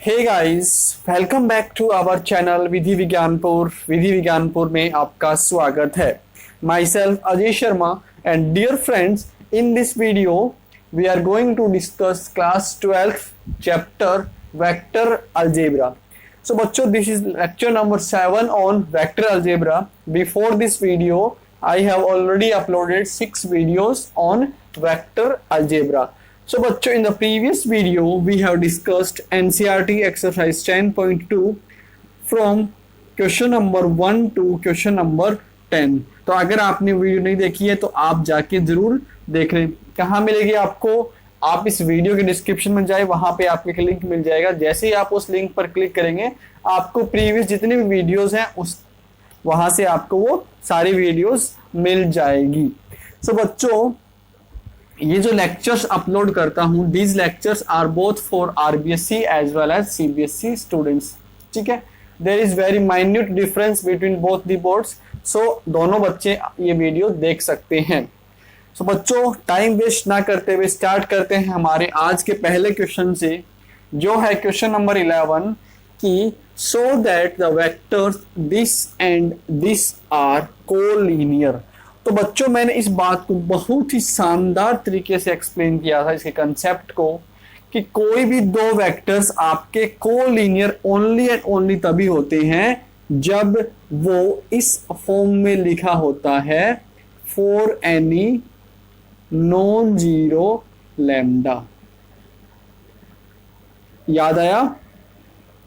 Hey guys, welcome back to our channel Vidhi Vigyanpur. Vidhi Vigyanpur में आपका स्वागत है। Myself Ajay Sharma and dear friends, in this video we are going to discuss class 12th chapter vector algebra. So बच्चों, this is lecture number 7 on vector algebra. Before this video, I have already uploaded 6 videos on vector algebra. So बच्चों, in the previous video, we have discussed NCERT exercise 10.2 from question number 1 to question number 10। तो अगर आपने video नहीं देखी है तो आप जाके जरूर देख लें। कहाँ मिलेगी आपको? आप इस वीडियो के डिस्क्रिप्शन में जाए, वहां पे आपको एक लिंक मिल जाएगा। जैसे ही आप उस लिंक पर क्लिक करेंगे, आपको प्रीवियस जितने भी वीडियोस हैं उस वहां से आपको वो सारी वीडियोस मिल जाएगी। सो बच्चों, ये जो लेक्चर्स अपलोड करता हूँ, these lectures are both for RBSC as well as CBSE students. ठीक है, there is very minute difference between both the boards. So दोनों बच्चे ये वीडियो देख सकते हैं। सो बच्चों, टाइम वेस्ट ना करते हुए स्टार्ट करते हैं हमारे आज के पहले क्वेश्चन से, जो है क्वेश्चन नंबर 11 कि so that the vectors this and this are collinear. तो बच्चों, मैंने इस बात को बहुत ही शानदार तरीके से एक्सप्लेन किया था, इसके कंसेप्ट को, कि कोई भी दो वेक्टर्स आपके कोलिनियर ओनली एंड ओनली तभी होते हैं जब वो इस फॉर्म में लिखा होता है, for any non zero lambda. याद आया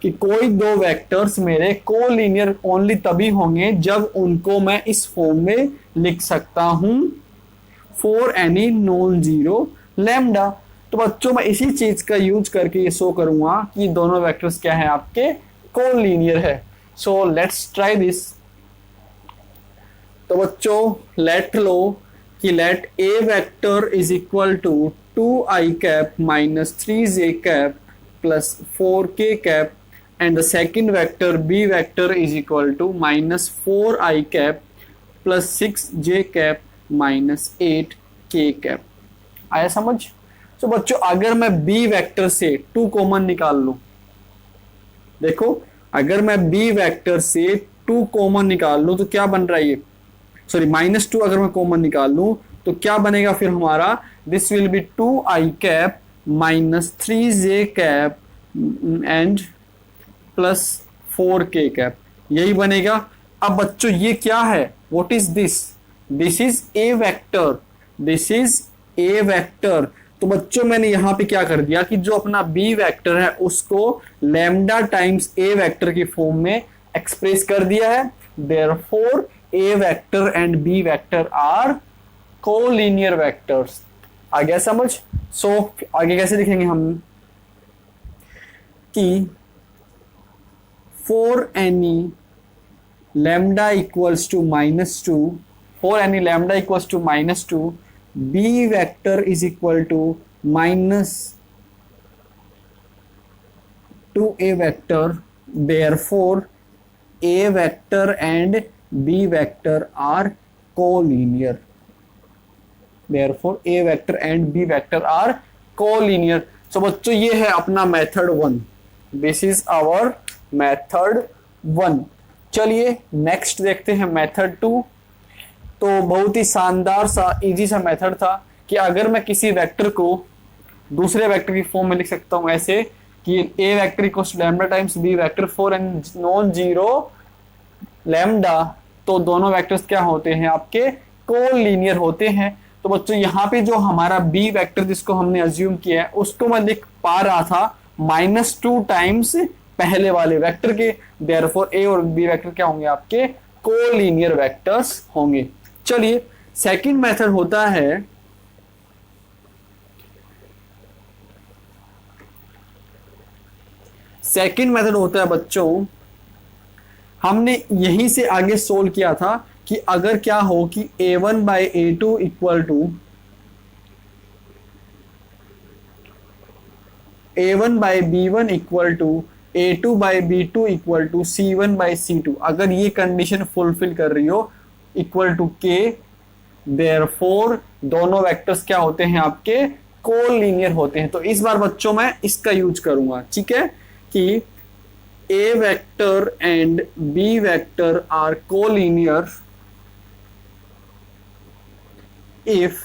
कि कोई दो वेक्टर्स मेरे कोलिनियर ओनली तभी होंगे जब उनको मैं इस फॉर्म में लिख सकता हूं, for any non zero lambda. तो बच्चों, मैं इसी चीज का यूज करके ये शो करूंगा कि दोनों वेक्टर्स क्या है, आपके कोलिनियर है। So let's try this. तो बच्चों, लेट लो कि let A vector is equal to 2i cap minus 3j cap plus 4k cap and the second vector B vector is equal to minus 4i cap plus 6j cap minus 8k cap. आया समझ? तो बच्चों, अगर मैं B vector से 2 common निकाल लूं, देखो, अगर मैं बी वेक्टर से 2 कॉमन निकाल लूं तो क्या बन रहा है ये, सॉरी -2 अगर मैं कॉमन निकाल लूं तो क्या बनेगा फिर हमारा, this will B 2i cap minus 3j cap and plus 4k cap, यही बनेगा। अब बच्चों, ये क्या है, what is this? This is A vector, this is A vector. तो बच्चों, मैंने यहां पे क्या कर दिया कि जो अपना बी वेक्टर है उसको लैम्डा टाइम्स ए वेक्टर की फॉर्म में एक्सप्रेस कर दिया है। Therefore a vector and b vector are collinear vectors. आ गया समझ? सो आगे कैसे लिखेंगे हम कि for any lambda equals to -2, for any lambda equals to -2, b vector is equal to -2a vector, therefore a vector and b vector are collinear. Therefore a vector and b vector are collinear. So बच्चों, ये है अपना method 1। This is our method 1। चलिए next देखते हैं method 2। तो बहुत ही शानदार सा इजी सा मेथड था कि अगर मैं किसी वेक्टर को दूसरे वेक्टर की फॉर्म में लिख सकता हूं ऐसे कि a vector equals to lambda times b vector for an non zero lambda, तो दोनों वेक्टर्स क्या होते हैं, आपके कोलिनियर होते हैं। तो बच्चों, यहाँ पे जो हमारा बी वेक्टर जिसको हमने अज्यूम किया है उसको मैं लिख पा रहा था -2 टाइम्स पहले वाले वेक्टर के। देयरफॉर ए और बी वेक्टर क्या होंगे, आपके कोलिनियर वेक्टर्स होंगे। चलिए, सेकंड मेथड होता है बच्चों, हमने यहीं से आगे सोल्व किया था कि अगर क्या हो कि a1 by a2 equal to a1 by b1 equal to a2 by b2 equal to c1 by c2, अगर ये कंडीशन फुलफिल कर रही हो इक्वल टू k, देयरफॉर दोनों वेक्टर्स क्या होते हैं, आपके कोलिनियर होते हैं। तो इस बार बच्चों मैं इसका यूज करूंगा, ठीक है, कि a vector and b vector are collinear if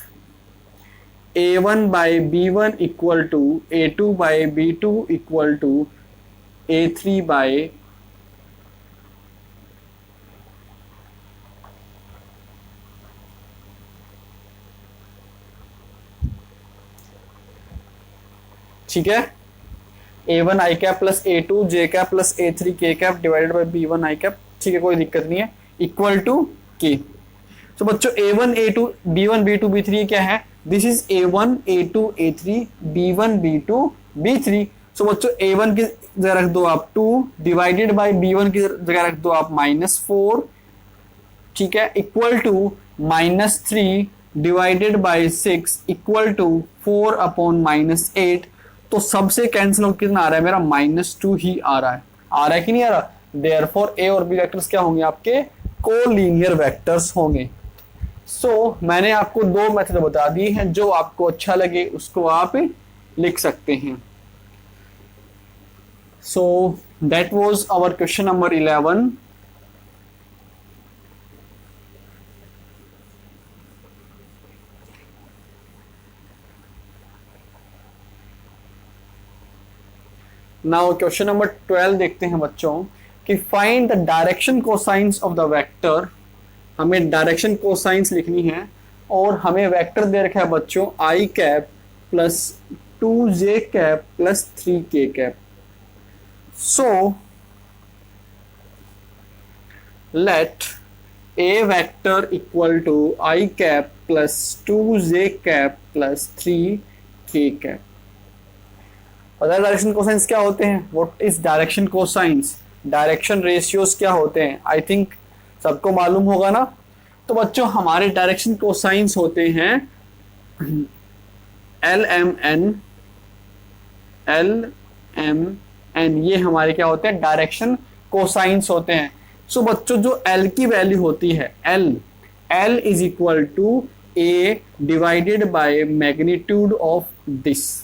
a1 by b1 equal to a2 by b2 equal to a3 by ठीक है a1 i cap plus a2 j cap plus a3 k cap divided bye b1 i cap, ठीक है कोई दिक्कत नहीं है, equal to k। तो बच्चों a1 a2 b1 b2 b3 क्या है, this is a1 a2 a3 b1 b2 b3। सो बच्चों a1 की जगह रख दो आप 2 डिवाइडेड बाय b1 की जगह रख दो आप -4, ठीक है, equal to -3 divided by 6 equal to 4 upon -8। तो सबसे कैंसिल हो कितना आ रहा है मेरा, -2 ही आ रहा है कि नहीं आ रहा। देयरफॉर ए और बी वेक्टर्स क्या होंगे आपके, कोलिनियर वेक्टर्स होंगे। सो मैंने आपको दो मेथड बता दिए हैं, जो आपको अच्छा लगे उसको आप लिख सकते हैं। So that was our question number 11। Now question number 12 देखते हैं बच्चों कि find the direction cosines of the vector. हमें डायरेक्शन कोसाइंस लिखनी है और हमें वेक्टर दे रखा है बच्चों i cap plus 2j cap plus 3k cap. So let a vector equal to i cap plus 2j cap plus 3k cap. पता है डायरेक्शन कोसाइंस क्या होते हैं, what is direction cosines, direction ratios क्या होते हैं, आई थिंक सबको मालूम होगा ना। तो बच्चों हमारे डायरेक्शन कोसाइंस होते हैं LMN, ये हमारे क्या होते हैं, डायरेक्शन कोसाइंस होते हैं। सो बच्चों जो L की वैल्यू होती है L is equal to A divided by magnitude of this,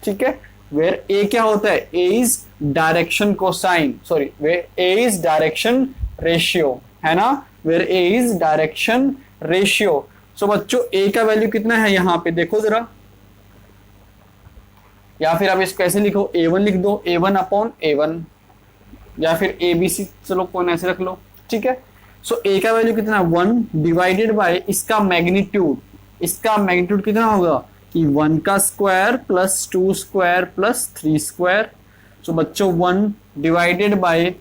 ठीक है, where A क्या होता है, A is direction cosine, sorry, where A is direction ratio, है ना, where A is direction ratio। so बच्चों A का वैल्यू कितना है यहाँ पे देखो जरा, या फिर आप इसको ऐसे लिखो A1 लिख दो, A1 अपॉन A1, या फिर ABC, चलो कौन ऐसे रख लो, ठीक है। सो A का वैल्यू कितना 1 डिवाइडेड बाय इसका मैग्नीट्यूड कितना होगा कि 1 का square plus 2 square plus 3 square. So बच्चों 1 divided by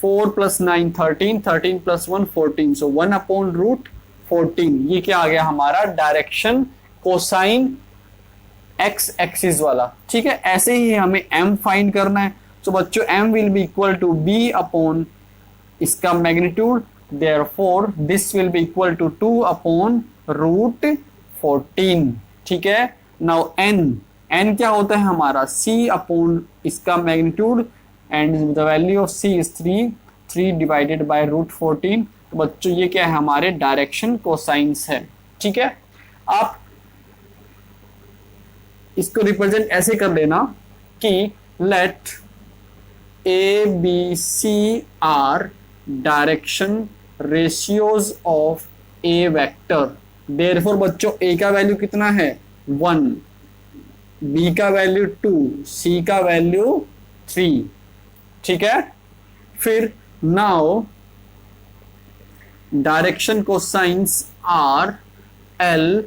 4 plus 9 13, 13 plus 1 14, so 1 upon root 14। ये क्या आ गया हमारा डायरेक्शन कोसाइन एक्स एक्सिस वाला, ठीक है। ऐसे ही हमें m फाइंड करना है। सो बच्चों m will be equal to b upon इसका magnitude, therefore this will be equal to 2 upon root 14, ठीक है। नाउ n क्या होता है हमारा c अपॉन इसका magnitude and the value of c is 3 divided by root 14। तो बच्चों ये क्या है हमारे डायरेक्शन कोसाइंस है, ठीक है। आप इसको रिप्रेजेंट ऐसे कर लेना कि let a b c are direction ratios of a vector. Therefore बच्चों a का वैल्यू कितना है 1, b का वैल्यू 2, c का वैल्यू 3, ठीक है। फिर now direction cosines are L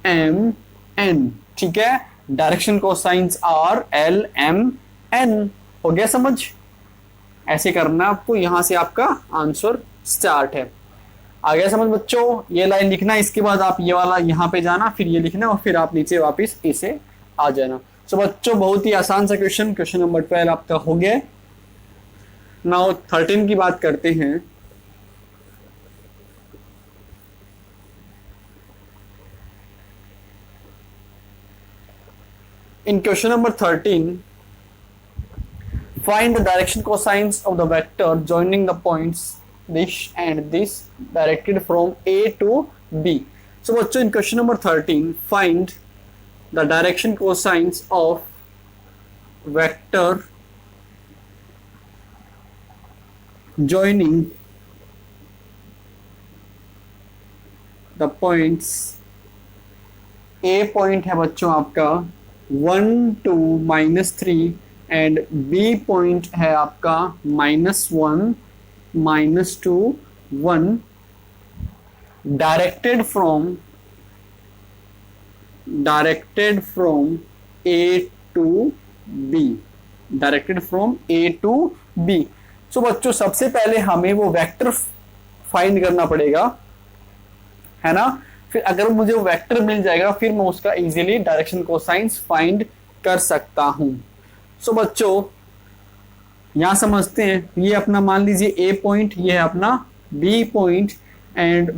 M N, ठीक है। Direction cosines are L M N, हो गया समझ, ऐसे करना आपको, यहां से आपका आंसर स्टार्ट है। आ गया समझ बच्चों, ये लाइन लिखना, इसके बाद आप ये वाला यहाँ पे जाना, फिर ये लिखना और फिर आप नीचे वापस इसे आ जाना। सो बच्चों बहुत ही आसान सा क्वेश्चन नंबर 12 आपका हो गया। नाउ 13 की बात करते हैं। इन question number 13 find the direction cosines of the vector joining the points this and this directed from A to B. So बच्चों in question number 13 find the direction cosines of vector joining the points, A point है बच्चों आपका 1 2 -3 and B point है आपका -1 -2 1, directed from A to B, directed from A to B। सो बच्चों सबसे पहले हमें वो वेक्टर फाइंड करना पड़ेगा, है ना। फिर अगर मुझे वो वेक्टर मिल जाएगा फिर मैं उसका इजीली डायरेक्शन कोसाइंस फाइंड कर सकता हूं। सो बच्चों यहां समझते हैं, ये अपना मान लीजिए A पॉइंट, ये है अपना B point and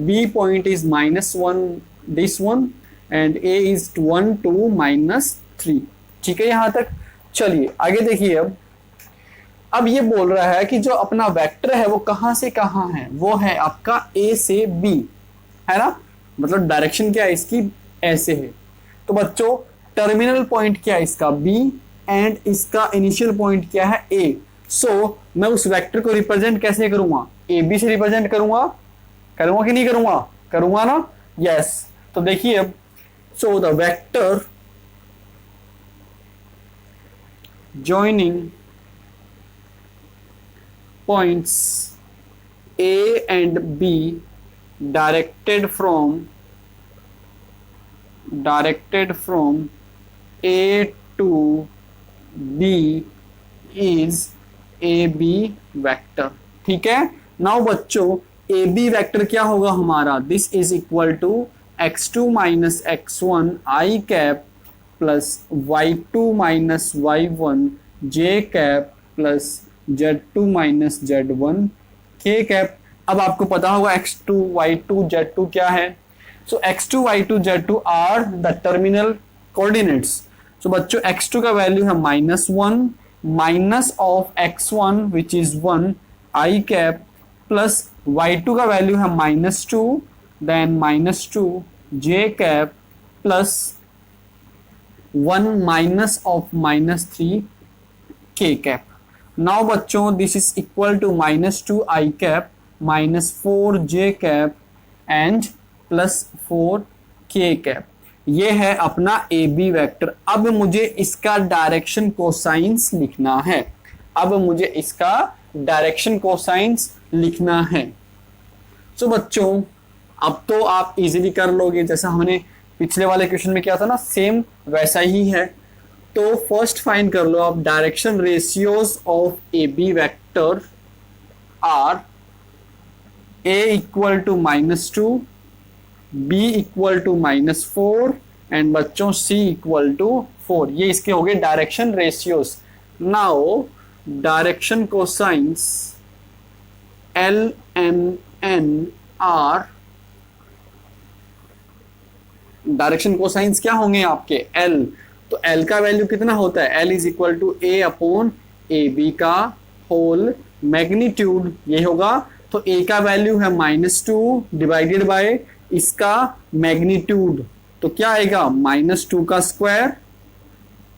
B point is -1 this one and A is 1 2 -3। ठीक है यहां तक। चलिए आगे देखिए। अब ये बोल रहा है कि जो अपना वेक्टर है वो कहां से कहां है, वो है आपका A से B, है ना। मतलब डायरेक्शन क्या है इसकी, ऐसे है। तो बच्चों टर्मिनल पॉइंट क्या है इसका B एंड इसका इनिशियल पॉइंट क्या है A। सो मैं उस वेक्टर को रिप्रेजेंट कैसे करूंगा, AB से रिप्रेजेंट करूंगा कि नहीं करूंगा ना, यस। तो देखिए अब, so the vector joining points A and B directed from A to B is AB vector। ठीक है। नाउ बच्चों AB वेक्टर क्या होगा हमारा, this is equal to x2 minus x1 i cap plus y2 minus y1 j cap plus z2 minus z1 k cap. अब आपको पता होगा x2 y2 z2 क्या है। So x2 y2 z2 are the terminal coordinates. So बच्चों x2 का value है -1 minus of x1 which is 1 i cap plus y2 का वैल्यू है -2 then -2 j cap plus 1 minus of -3 k cap. Now बच्चों this is equal to -2 i cap -4 j cap and +4 k cap. ये है अपना AB vector. अब मुझे इसका direction cosines लिखना है। सो बच्चों अब तो आप इजीली कर लोगे, जैसा हमने पिछले वाले क्वेश्चन में किया था ना, सेम वैसा ही है। तो फर्स्ट फाइंड कर लो आप, direction ratios of AB vector are A equal to -2, B equal to -4 and बच्चों C इक्वल टू 4। ये इसके हो गए direction ratios. Now direction cosines LMNR, direction cosines क्या होंगे आपके L। तो L का वैल्यू कितना होता है, L is equal to A upon AB का होल मैग्नीट्यूड, ये होगा। तो A का वैल्यू है -2 डिवाइडेड बाय इसका मैग्नीट्यूड, तो क्या आएगा -2 का स्क्वायर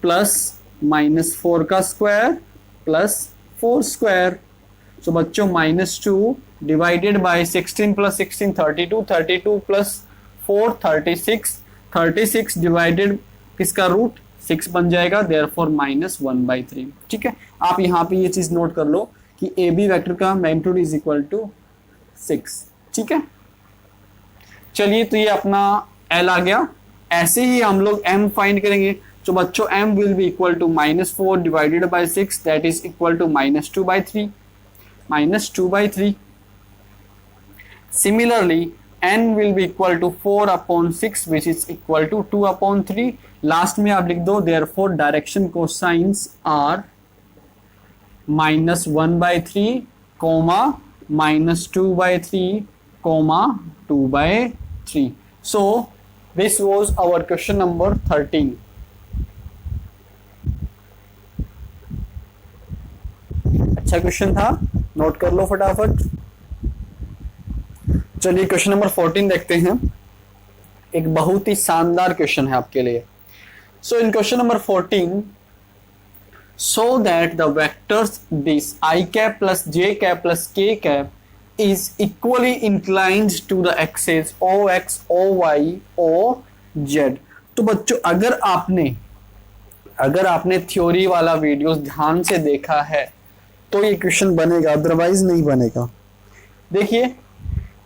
प्लस -4 का स्क्वायर प्लस 4 स्क्वायर। सो बच्चों -2 divided by 16 plus 16 32, 32 plus 4 36, 36 divided किसका रूट 6 बन जाएगा, देयरफॉर -1/3। ठीक है। आप यहाँ पे ये चीज नोट कर लो कि AB वेक्टर का मैग्नीट्यूड इज इक्वल टू 6। ठीक है। चलिए तो ये अपना L आ गया। ऐसे ही हम लोग M फाइंड करेंगे। तो बच्चों M will be equal to -4 divided by 6 that is equal to -2/3। Similarly N will be equal to 4 upon 6 which is equal to 2 upon 3। Last में आप लिख दो therefore direction cosines are -1/3, -2/3, -2/3। So this was our question number 13। अच्छा question था, note कर लो फटाफट। चलिए question number 14 देखते हैं। एक बहुत ही शानदार क्वेश्चन है आपके लिए। सो इन question number 14, so that the vectors this I cap plus j cap plus k cap is equally inclined to the axis ox, oy, oz। तो बच्चों अगर आपने थ्योरी वाला वीडियोस ध्यान से देखा है तो ये क्वेश्चन बनेगा, अदरवाइज नहीं बनेगा। देखिए,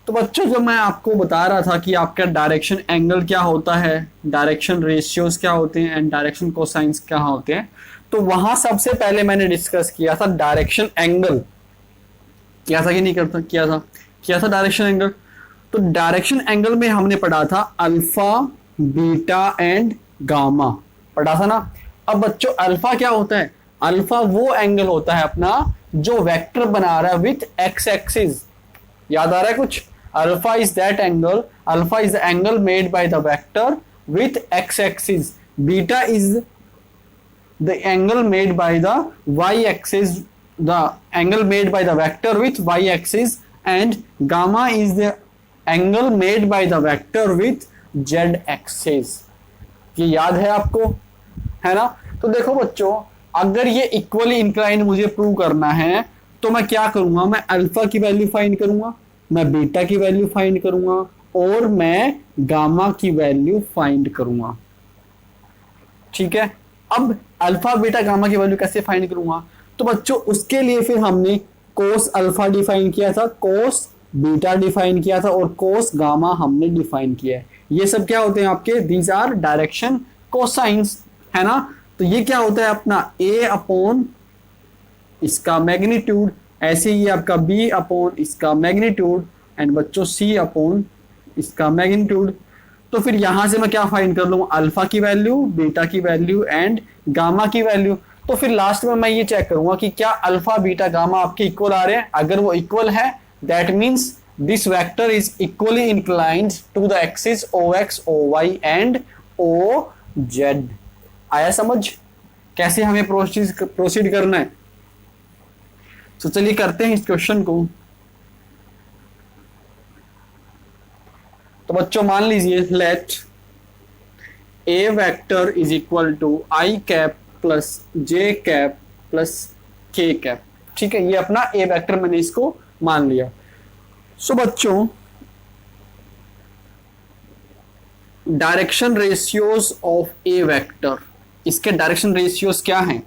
तो बच्चों जब मैं आपको बता रहा था कि आपका डायरेक्शन एंगल क्या होता है, डायरेक्शन रेशियोज क्या होते हैं एंड डायरेक्शन कोसाइंस क्या होते हैं, तो वहां सबसे पहले मैंने डिस्कस किया था डायरेक्शन एंगल। किया था कि नहीं करता, किया था डायरेक्शन एंगल। तो डायरेक्शन एंगल में हमने पढ़ा था अल्फा, बीटा एंड गामा, पढ़ा था ना। अब बच्चों अल्फा क्या होता है? अल्फा वो एंगल होता है अपना जो वेक्टर बना रहा है विथ एक्स एक्सिस। याद आ रहा है कुछ? Alpha is that angle, alpha is the angle made by the vector with X axis, beta is the angle made by the Y axis, the angle made by the vector with Y axis, and gamma is the angle made by the vector with Z axis. ये याद है आपको, है ना? तो देखो बच्चों, अगर ये इक्वली इंक्लाइंड मुझे प्रूव करना है तो मैं क्या करूंगा? मैं अल्फा की वैल्यू फाइंड करूंगा, मैं बीटा की वैल्यू फाइंड करूंगा और मैं गामा की वैल्यू फाइंड करूंगा। ठीक है, अब अल्फा बीटा गामा की वैल्यू कैसे फाइंड करूंगा? तो बच्चों उसके लिए फिर हमने कोस अल्फा डिफाइन किया था, कोस बीटा डिफाइन किया था और कोस गामा हमने डिफाइन किया है। ये सब क्या होते हैं आपके? दीज आर डायरेक्शन कोसाइंस, है ना? तो ये क्या होता है अपना a अपॉन इसका मैग्नीट्यूड, ऐसे ही आपका b अपॉन इसका मैग्नीट्यूड एंड बच्चों c अपॉन इसका मैग्नीट्यूड। तो फिर यहां से मैं क्या फाइंड कर लूंगा? अल्फा की वैल्यू, बीटा की वैल्यू एंड गामा की वैल्यू। तो फिर लास्ट में मैं ये चेक करूंगा कि क्या अल्फा बीटा गामा आपके इक्वल आ रहे हैं। अगर वो इक्वल है that means this vector is equally inclined to the axis ox, oy and oz। आया समझ कैसे हमें प्रोसीड करना है? तो चलिए करते हैं इस क्वेश्चन को। तो बच्चों मान लीजिए let A vector is equal to I cap plus J cap plus के कैप। ठीक है, ये अपना ए वेक्टर मैंने इसको मान लिया। सो बच्चों direction ratios of A vector, इसके डायरेक्शन रेशियोज क्या हैं?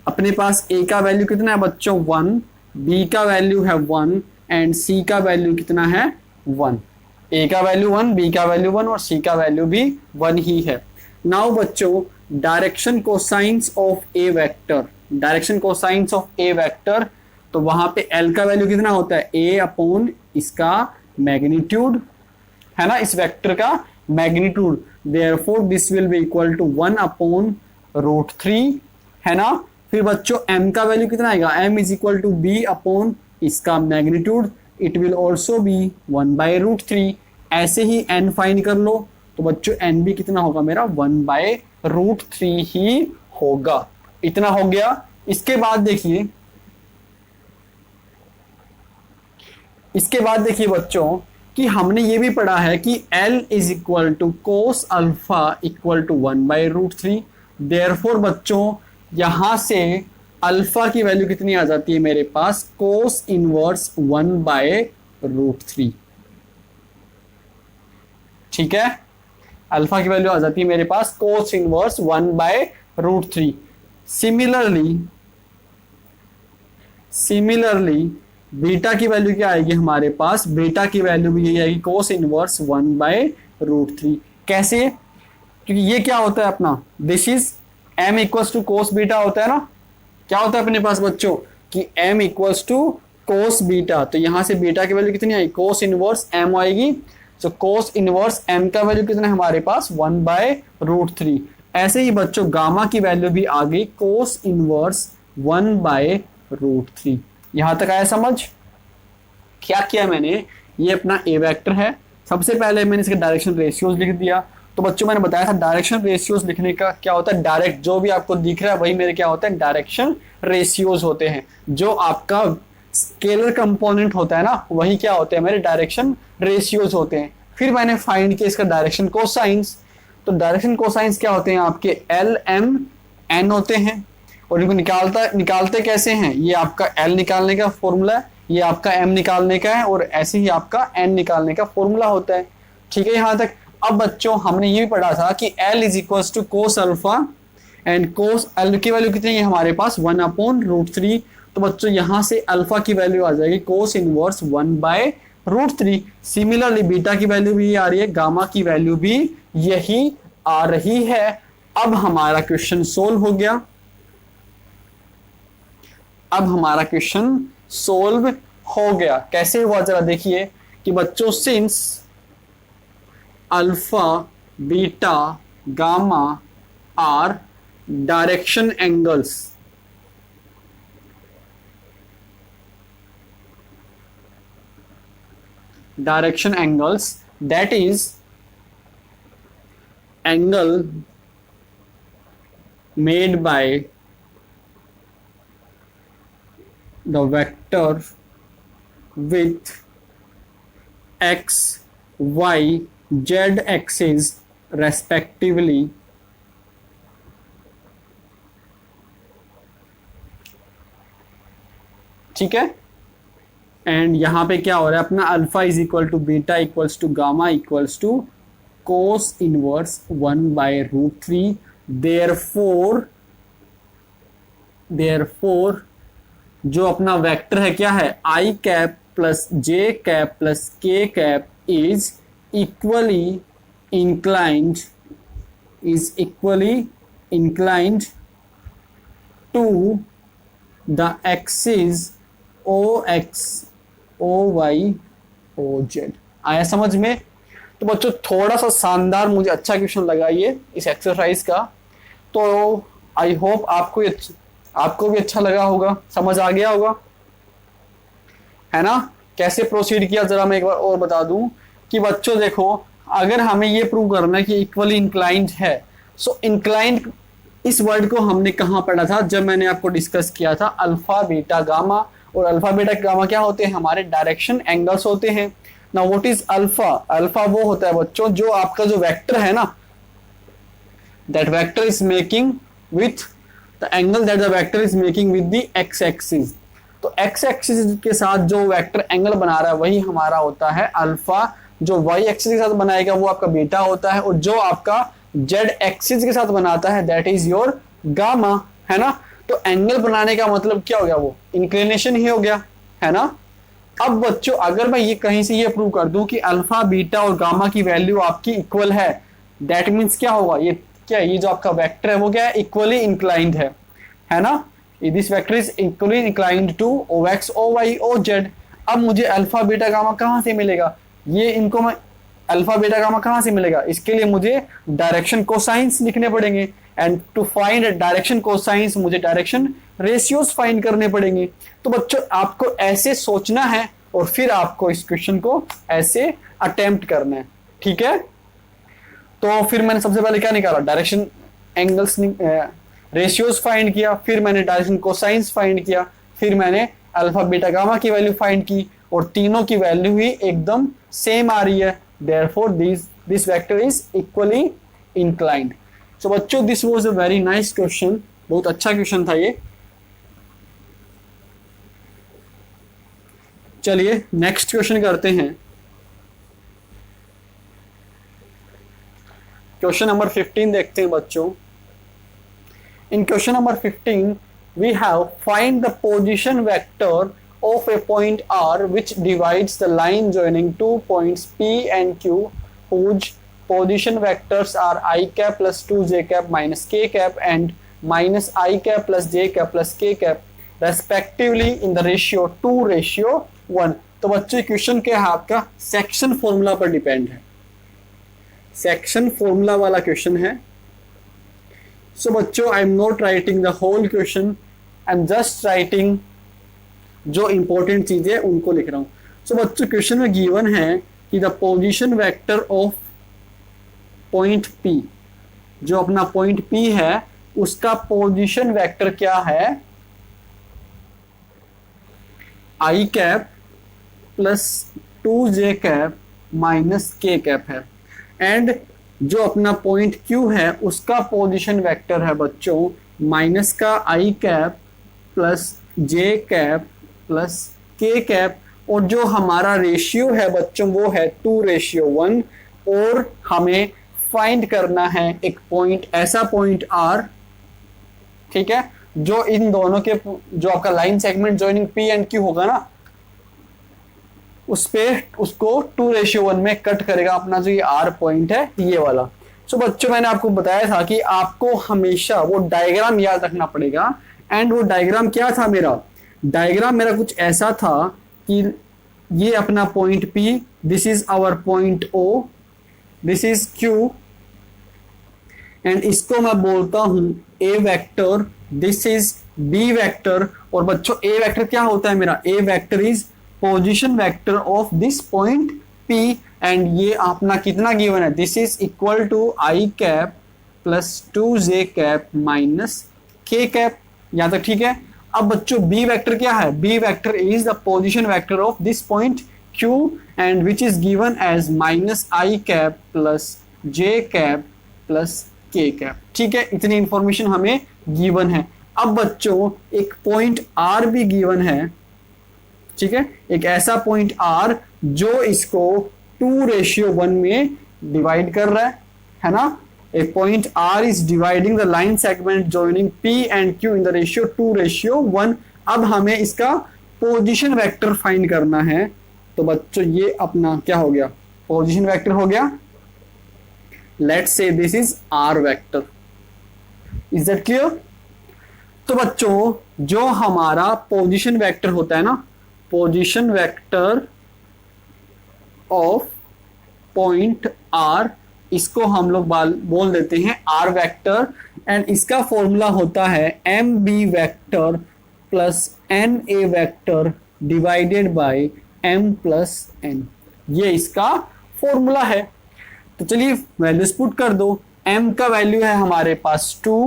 अपने पास ए का वैल्यू कितना है बच्चों? 1, बी का वैल्यू है 1 एंड सी का वैल्यू कितना है? 1। ए का वैल्यू 1, बी का वैल्यू 1 और सी का वैल्यू भी 1 ही है। नाउ बच्चों direction cosines of A vector, direction cosines of A vector, तो वहां पे एल का वैल्यू कितना होता है? ए अपॉन इसका मैग्नीट्यूड, है ना, इस वेक्टर का magnitude. Therefore this will be equal to 1 upon √3, है ना। फिर बच्चों m का वैल्यू कितना आएगा? m is equal to b upon इसका magnitude, it will also be 1/√3। ऐसे ही n फाइंड कर लो, तो बच्चों n भी कितना होगा मेरा? 1/√3 ही होगा। इतना हो गया। इसके बाद देखिए बच्चों कि हमने ये भी पढ़ा है कि L is equal to cos alpha equal to 1/√3। Therefore बच्चों यहां से अल्फा की वैल्यू कितनी आ जाती है मेरे पास? कोस इनवर्स 1/√3। ठीक है, अल्फा की वैल्यू आ जाती है मेरे पास कोस इनवर्स 1/√3। सिमिलरली बीटा की वैल्यू क्या आएगी हमारे पास? बीटा की वैल्यू भी यही आएगी कोस इनवर्स 1/√3। कैसे? क्योंकि ये क्या होता है अपना, this is m equals to cos beta होता है ना। क्या होता है अपने पास बच्चों कि m equals to cos beta, तो यहां से बीटा की वैल्यू कितनी आई? कोस इनवर्स m आएगी। तो कोस इनवर्स m का वैल्यू कितना है हमारे पास? 1/√3। ऐसे ही बच्चों गामा की वैल्यू भी आ गई कोस इनवर्स 1/√3। यहां तक आया समझ? क्या किया मैंने? ये अपना ए वेक्टर है, सबसे पहले मैंने इसके डायरेक्शन रेशियोज लिख दिया। तो बच्चों मैंने बताया था डायरेक्शन रेशियोज लिखने का क्या होता है? डायरेक्ट जो भी आपको दिख रहा है वही मेरे क्या होता है? डायरेक्शन रेशियोज होते हैं। जो आपका स्केलर कंपोनेंट होता है ना, वही क्या होते हैं मेरे? डायरेक्शन रेशियोज होते हैं। फिर मैंने फाइंड किया इसका डायरेक्शन कोसाइंस। तो डायरेक्शन कोसाइंस क्या होते हैं आपके? L, M, N होते हैं। और इनको निकालते कैसे हैं, ये आपका L निकालने का फॉर्मूला है, ये आपका M निकालने का है, और ऐसे ही आपका N निकालने का फॉर्मूला होता है। ठीक है यहाँ तक। अब बच्चों हमने ये भी पढ़ा था कि L is equal to cos alpha, and cos L की वैल्यू कितनी है हमारे पास 1/√3। तो बच्चों यहाँ से अल्फा की वैल्यू आ जाएगी कोस इनवर्स 1/√3। सिमिलरली बीटा की वैल्यू भी ये आ रही है, गामा की वैल्यू भी यही आ रही है। अब हमारा क्वेश्चन सोल्व हो गया। अब हमारा क्वेश्चन सोल्व हो गया। कैसे हुआ जरा देखिए कि बच्चों since alpha beta gamma are direction angles, that is angle made by the vector with x, y, z axis respectively ठीक है। एंड यहाँ पे क्या हो रहा है अपना alpha is equal to beta equals to gamma equals to cos inverse 1/√3। Therefore जो अपना वेक्टर है क्या है, I cap plus J cap plus के cap is equally inclined to the axis OX OY OZ। आया समझ में। तो बच्चों थोड़ा सा शानदार मुझे अच्छा क्वेश्चन लगा ये इस एक्सरसाइज का। तो आई होप आपको भी अच्छा लगा होगा, समझ आ गया होगा, है ना। कैसे प्रोसीड किया जरा मैं एक बार और बता दूं कि बच्चों देखो, अगर हमें ये प्रूव करना है कि इक्वली इंक्लाइंड है, सो इंक्लाइंड इस वर्ड को हमने कहाँ पढ़ा था, जब मैंने आपको डिस्कस किया था अल्फा बीटा गामा। और अल्फा बीटा गामा क्या होते हैं, हमारे डायरेक्शन एंगल्स होते हैं ना। व्हाट इज अल्फा, अल्फा वो होता है बच्चों जो आपका जो वेक्टर है ना, that vector is making with the angle that the vector is making with the x axis. तो एक्स एक्सिस के साथ जो वेक्टर एंगल बना रहा है वही हमारा होता है अल्फा। जो वाई एक्सिस के साथ बनाएगा वो आपका बीटा होता है, और जो आपका जेड एक्सिस के साथ बनाता है दैट इज योर गामा, है ना। तो एंगल बनाने का मतलब क्या हो गया, वो इंक्लिनेशन ही हो गया, है ना। अब बच्चों अगर मैं ये कहीं से ये प्रूव कर दूं कि अल्फा बीटा और गामा की वैल्यू आपकी इक्वल है, दैट मीन्स क्या होगा, ये क्या ये जो आपका वेक्टर है वो क्या है, इक्वली इंक्लाइंड है ना। This vector is equally inclined to OX OY OZ। अब मुझे अल्फा बीटा गामा कहां से मिलेगा, ये इनको मैं अल्फा बीटा गामा कहां से मिलेगा, इसके लिए मुझे डायरेक्शन कोसाइंस लिखने पड़ेंगे। And to find direction cosines मुझे डायरेक्शन रेशियोज फाइंड करने पड़ेंगे। तो बच्चों आपको ऐसे सोचना है और फिर आपको इस क्वेश्चन को ऐसे अटेम्प्ट करना है, ठीक है। तो फिर मैंने सबसे पहले क्या निकाला, डायरेक्शन एंगल्स रेशियोज फाइंड किया, फिर मैंने डायरेक्शन कोसाइंस फाइंड किया, फिर मैंने अल्फा बीटा गामा की वैल्यू फाइंड की, और तीनों की वैल्यू ही एकदम सेम आ रही है। Therefore this vector is equally inclined। So बच्चों this was a very nice question, बहुत अच्छा क्वेश्चन था ये। चलिए नेक्स्ट क्वेश्चन करते हैं। क्वेश्चन नंबर 15 देखते हैं बच्चों। इन question number 15 we have find the position vector of a point R which divides the line joining two points P and Q whose position vectors are I cap plus 2j cap minus k cap and minus I cap plus j cap plus k cap respectively in the ratio 2:1। तो बच्चों question क्या है आपका section formula पर depend है, section formula वाला question है। So बच्चों I am not writing the whole question, I am just writing जो इंपॉर्टेंट चीजें है उनको लिख रहा हूं। सो बच्चों क्वेश्चन में गिवन है कि the position vector of point P, जो अपना पॉइंट P है उसका पोजीशन वेक्टर क्या है, I cap plus 2j cap minus k cap है। एंड जो अपना पॉइंट Q है उसका पोजीशन वेक्टर है बच्चों माइनस का आई cap plus J cap plus के कैप, और जो हमारा रेशियो है बच्चों वो है 2:1, और हमें फाइंड करना है एक पॉइंट, ऐसा पॉइंट आर, ठीक है, जो इन दोनों के, जो आपका line segment joining P and Q होगा ना, उस पे उसको 2:1 में कट करेगा अपना जो ये आर पॉइंट है ये वाला। सो बच्चों मैंने आपको बताया था कि आपको हमेशा वो डायग्राम याद रखना पड़ेगा, एंड वो डायग्राम क्या था मेरा, डायग्राम मेरा कुछ ऐसा था कि ये अपना point P, this is our point O, this is Q, and इसको मैं बोलता हूं A vector, this is B vector. और बच्चों A वेक्टर क्या होता है मेरा, A vector is position vector of this point P, and ये अपना कितना गिवन है, this is equal to I cap plus 2j cap minus k cap, यहां तक ठीक है। अब बच्चों B वेक्टर क्या है, B vector is the position vector of this point Q, and which is given as minus I cap plus j cap plus k cap, ठीक है। इतनी इंफॉर्मेशन हमें गिवन है। अब बच्चों एक पॉइंट R भी गिवन है, ठीक है, एक ऐसा पॉइंट R जो इसको 2:1 में डिवाइड कर रहा है ना। A point R is dividing the line segment joining P and Q in the ratio 2:1। अब हमें इसका पोजीशन वेक्टर फाइंड करना है, तो बच्चों ये अपना क्या हो गया, पोजीशन वेक्टर हो गया। Let's say this is R vector, is that clear. तो बच्चों जो हमारा पोजीशन वेक्टर होता है ना, position vector of point R, इसको हम लोग बोल देते हैं R वेक्टर, एंड इसका फॉर्मूला होता है MB vector plus NA vector divided by M plus N, ये इसका फॉर्मूला है। तो चलिए वैल्यूज पुट कर दो। M का वैल्यू है हमारे पास 2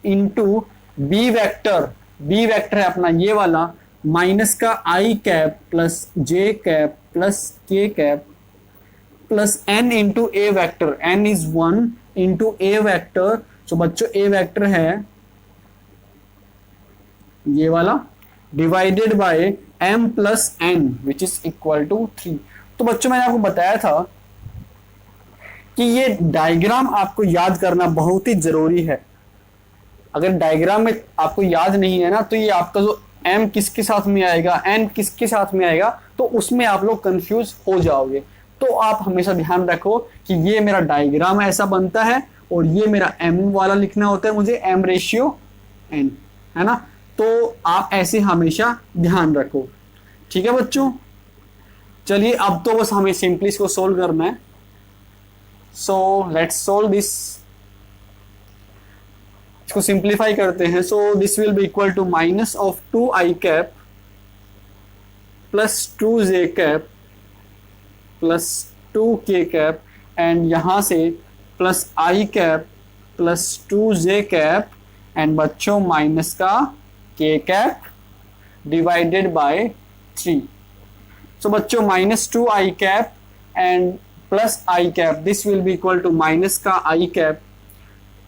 into B vector, B vector है अपना ये वाला, माइनस का I cap plus J cap plus K cap plus n into A vector, n is 1 into A vector. तो बच्चों ए वैक्टर है ये वाला divided by m plus n which is equal to 3। तो बच्चों मैंने आपको बताया था कि ये डायग्राम आपको याद करना बहुत ही जरूरी है। अगर डायग्राम में आपको याद नहीं है ना, तो ये आपका जो m किसके साथ में आएगा, n किसके साथ में आएगा, तो उसमें आप लोग कंफ्यूज हो जाओगे। तो आप हमेशा ध्यान रखो कि ये मेरा डायग्राम ऐसा बनता है, और ये मेरा m वाला लिखना होता है मुझे, m रेशियो n, है ना। तो आप ऐसे हमेशा ध्यान रखो, ठीक है बच्चों। चलिए अब तो बस हमें सिंपली इसको सोल्व करना है। सो लेट्स सोल्व दिस, इसको सिंप्लीफाई करते हैं। So this will be equal to minus of 2i cap plus 2j cap plus 2k cap, and यहां से plus i cap plus 2j cap, and बच्चों minus का k cap divided by 3। So बच्चों minus 2i cap and plus i cap, this will be equal to minus का आई cap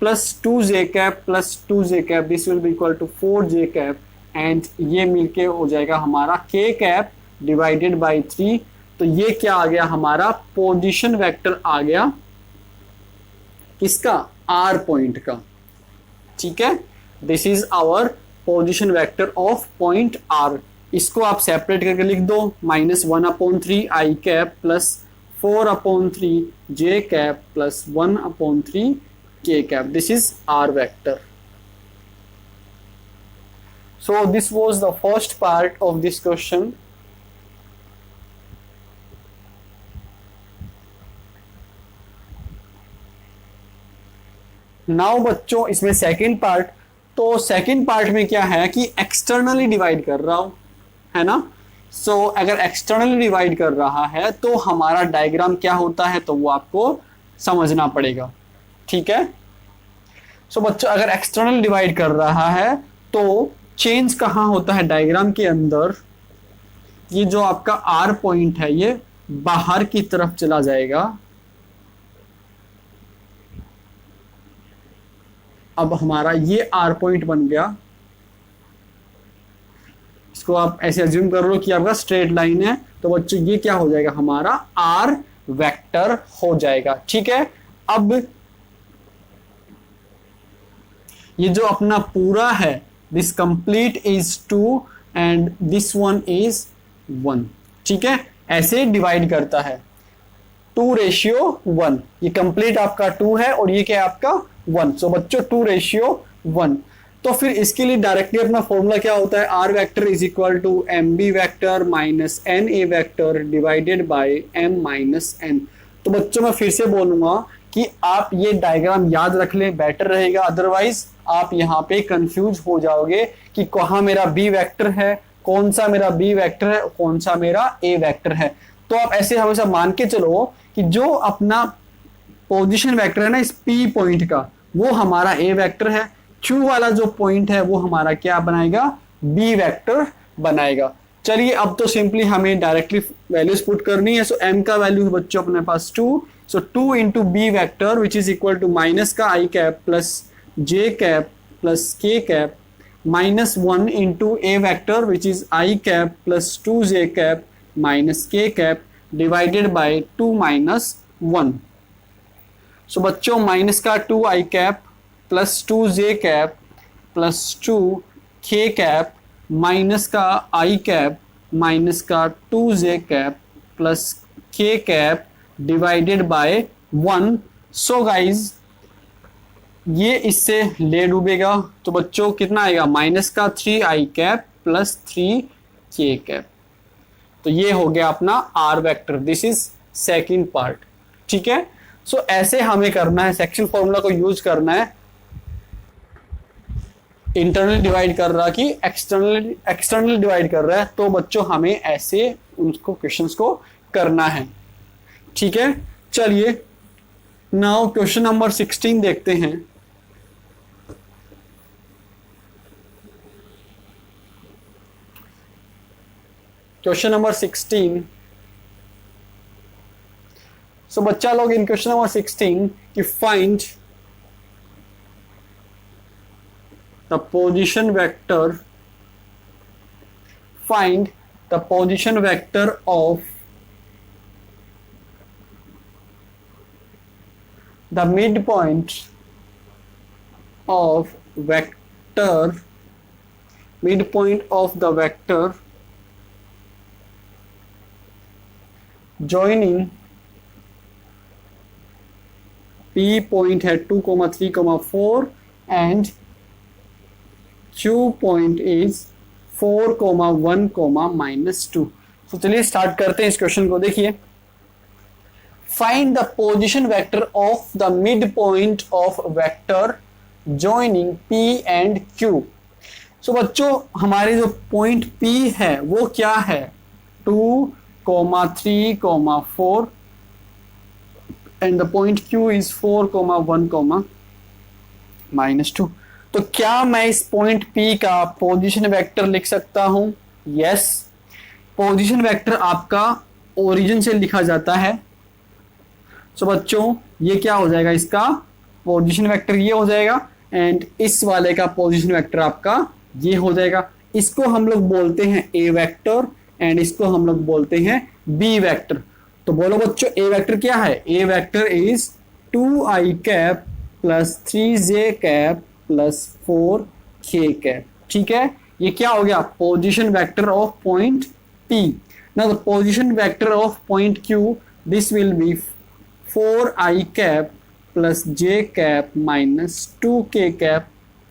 plus 2j cap plus 2j cap, this will be equal to 4j cap, and ये मिलके हो जाएगा हमारा k cap divided by 3। तो ये क्या आ गया हमारा, पोजीशन वेक्टर आ गया किसका, R पॉइंट का, ठीक है। This is our position vector of point R। इसको आप सेपरेट करके लिख दो, -1/3 i cap plus 4/3 j cap plus 1/3 k cap, this is R vector. So this was the first part of this question. Now बच्चों इसमें second part, तो second part में क्या है कि एक्सटर्नली डिवाइड कर रहा हूं, है ना। सो अगर एक्सटर्नली डिवाइड कर रहा है तो हमारा डायग्राम क्या होता है, तो वो आपको समझना पड़ेगा, ठीक है। सो बच्चों अगर एक्सटर्नल डिवाइड कर रहा है तो चेंज कहाँ होता है डायग्राम के अंदर, ये जो आपका आर पॉइंट है ये बाहर की तरफ चला जाएगा, अब हमारा ये आर पॉइंट बन गया, इसको आप ऐसे अज्यूम कर लो कि आपका स्ट्रेट लाइन है, तो बच्चों ये क्या हो जाएगा, हमारा आर वेक्टर हो जाएगा। ठीक है, अब ये जो अपना पूरा है, this complete is 2 and this one is 1। ठीक है, ऐसे डिवाइड करता है 2:1। ये कंप्लीट आपका 2 है और ये क्या है आपका 1। सो बच्चों 2:1। तो फिर इसके लिए डायरेक्टली अपना फॉर्मूला क्या होता है, R vector is equal to M B vector minus N A vector divided by M minus N. तो बच्चों मैं फिर से बोलूंगा कि आप ये डायग्राम याद रख लें, बेटर रहेगा, अदरवाइज आप यहाँ पे कंफ्यूज हो जाओगे कि कहाँ मेरा बी वेक्टर है, कौन सा मेरा बी वेक्टर है, कौन सा मेरा ए वेक्टर है। तो आप ऐसे हमेशा मान के चलो कि जो अपना पोजीशन वेक्टर है ना इस पी पॉइंट का, वो हमारा ए वेक्टर है, क्यू वाला जो पॉइंट है वो हमारा क्या बनाएगा, बी वेक्टर बनाएगा। चलिए अब तो सिंपली हमें डायरेक्टली वैल्यूज पुट करनी है। सो एम का वैल्यू है बच्चों अपने पास 2, so 2 into B vector which is equal to minus का आई cap plus J cap plus के cap minus 1 into A vector which is I cap plus 2 J cap minus K cap divided by 2 minus 1। So बच्चों minus का 2 आई cap plus 2 J cap plus 2 K cap minus का आई cap minus का 2 J cap plus के cap divided bye 1। So guys ये इससे ले डूबेगा, तो बच्चों कितना आएगा, माइनस का 3 आई कैप प्लस 3 के कैप। तो ये हो गया अपना R vector, this is second part. ठीक है, सो ऐसे हमें करना है, सेक्शन फॉर्मूला को यूज करना है। इंटरनल डिवाइड कर रहा कि एक्सटर्नल डिवाइड कर रहा है, तो बच्चों हमें ऐसे उनको क्वेश्चंस को करना है। ठीक है, चलिए नाउ क्वेश्चन नंबर 16 देखते हैं। Question number 16। सो बच्चा लोग इन क्वेश्चन नंबर 16 कि find the position vector, find the position vector of the midpoint of the vector joining P point है 2, 3, 4 and Q point is 4, 1, -2। तो चलिए स्टार्ट करते हैं इस क्वेश्चन को। देखिए, find the position vector of the mid point of vector joining P and Q। सो बच्चों हमारे जो पॉइंट P है वो क्या है, 2, 3, 4 and the point Q is 4, 1, -2। तो क्या मैं इस पॉइंट P का पोजीशन वेक्टर लिख सकता हूं? यस, पोजीशन वेक्टर आपका ओरिजिन से लिखा जाता है। सो बच्चों ये क्या हो जाएगा, इसका पोजीशन वेक्टर ये हो जाएगा एंड इस वाले का पोजीशन वेक्टर आपका ये हो जाएगा। इसको हम लोग बोलते हैं ए वेक्टर एंड इसको हम लोग बोलते हैं बी वेक्टर। तो बोलो बच्चों ए वेक्टर क्या है, a vector is 2i cap plus 3j cap plus 4k cap. ठीक है, ये क्या हो गया, position vector of point P। Now the position vector of point Q, this will be 4i cap plus j cap minus 2k cap.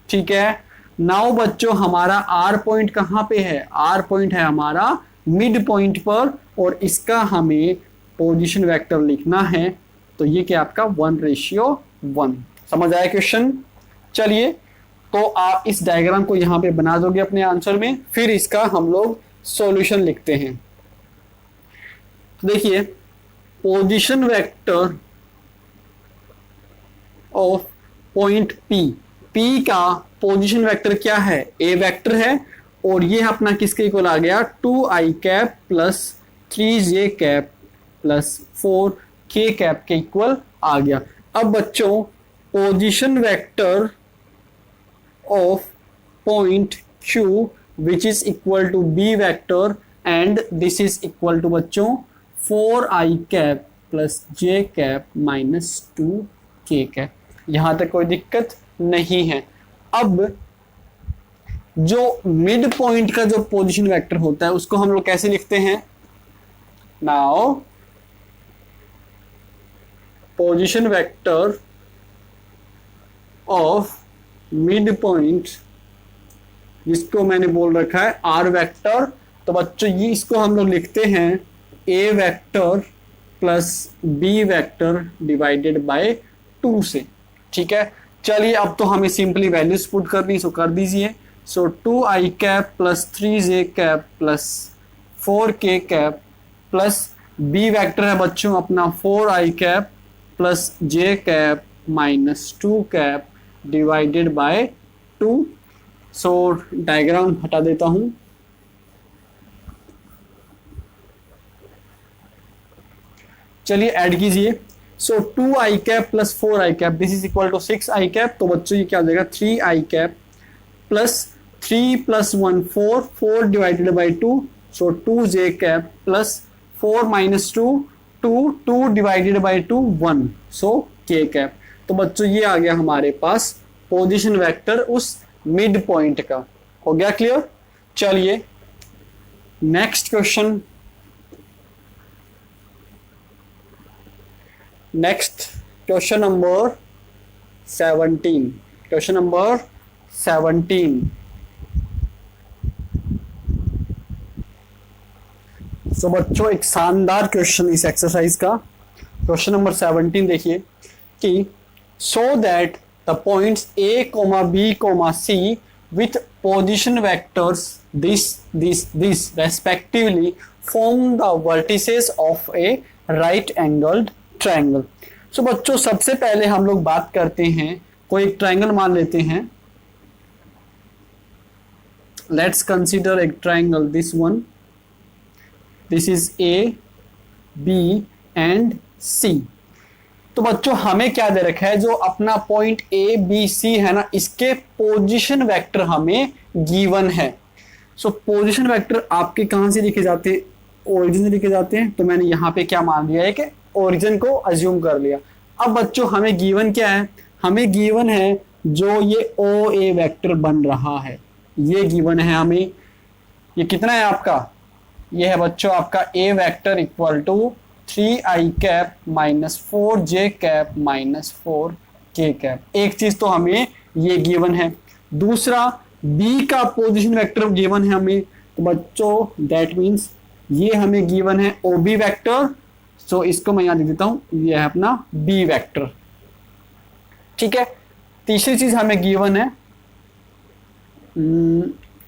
ठीक है, now बच्चों हमारा R पॉइंट कहाँ पे है, R पॉइंट है हमारा मिड पॉइंट पर और इसका हमें पोजीशन वेक्टर लिखना है। तो ये क्या आपका 1:1। समझ आया क्वेश्चन? चलिए तो आप इस डायग्राम को यहां पे बना दोगे अपने आंसर में, फिर इसका हम लोग सॉल्यूशन लिखते हैं। तो देखिए, position vector of point P का पोजीशन वेक्टर क्या है, ए वेक्टर है और ये अपना किसके इक्वल आ गया, 2i cap plus 3j cap plus 4k cap के इक्वल आ गया। अब बच्चों position vector of point Q which is equal to B vector and this is equal to बच्चों 4i cap plus j cap minus 2k cap. यहां तक कोई दिक्कत नहीं है. अब जो मिड पॉइंट का जो पोजीशन वेक्टर होता है उसको हम लोग कैसे लिखते हैं? Now position vector of mid point, जिसको मैंने बोल रखा है आर वेक्टर, तो बच्चों ये इसको हम लोग लिखते हैं a vector plus B vector divided by 2 से. ठीक है, चलिए अब तो हमें सिंपली वैल्यूज पुट करनी, सो कर दीजिए. So 2i cap plus 3j cap plus 4k cap plus B vector है बच्चों अपना 4i cap plus j cap minus 2 cap divided by 2. So diagram हटा देता हूं. चलिए ऐड कीजिए. So 2i cap plus 4i cap this is equal to 6i cap. तो बच्चों ये क्या हो जाएगा 3i cap plus 3 plus 1 4, 4 divided by 2, so 2j cap plus 4 minus 2 2, 2 divided by 2 1, so k cap. तो बच्चों ये आ गया हमारे पास पोजीशन वेक्टर उस मिड पॉइंट का. हो गया क्लियर? चलिए next question. Next question number 17. Question number 17. सो बच्चों एक शानदार क्वेश्चन इस एक्सरसाइज का. क्वेश्चन नंबर 17 देखिए कि so that the points A, B, C with position vectors this respectively form the vertices of a right angled triangle. So बच्चों सबसे पहले हम लोग बात करते हैं, कोई एक ट्रायंगल मान लेते हैं. Let's consider a triangle, this one, this is A, B and C. तो बच्चों हमें क्या दे रखा है, जो अपना पॉइंट ए बी सी है ना, इसके पोजीशन वेक्टर हमें गिवन है. सो पोजीशन वेक्टर आपके कहां से लिखे जाते हैं? ओरिजिन से लिखे जाते हैं. तो मैंने यहाँ पे क्या मान लिया है कि ओरिजिन को अज्यूम कर लिया. अब बच्चों हमें गिवन क्या है? हमें गिवन है जो ये ओ ए वेक्टर बन रहा है, ये गिवन है हमें. ये कितना है आपका? ये है बच्चों आपका a vector equal to 3i cap minus 4j cap minus 4k cap. एक चीज तो हमें ये गिवन है. दूसरा b का पोजीशन वेक्टर गिवन है हमें. तो बच्चों दैट मीन्स ये हमें गिवन है ob वेक्टर. सो इसको मैं यहां लिख देता हूं, ये है अपना b वेक्टर. ठीक है, तीसरी चीज हमें गिवन है,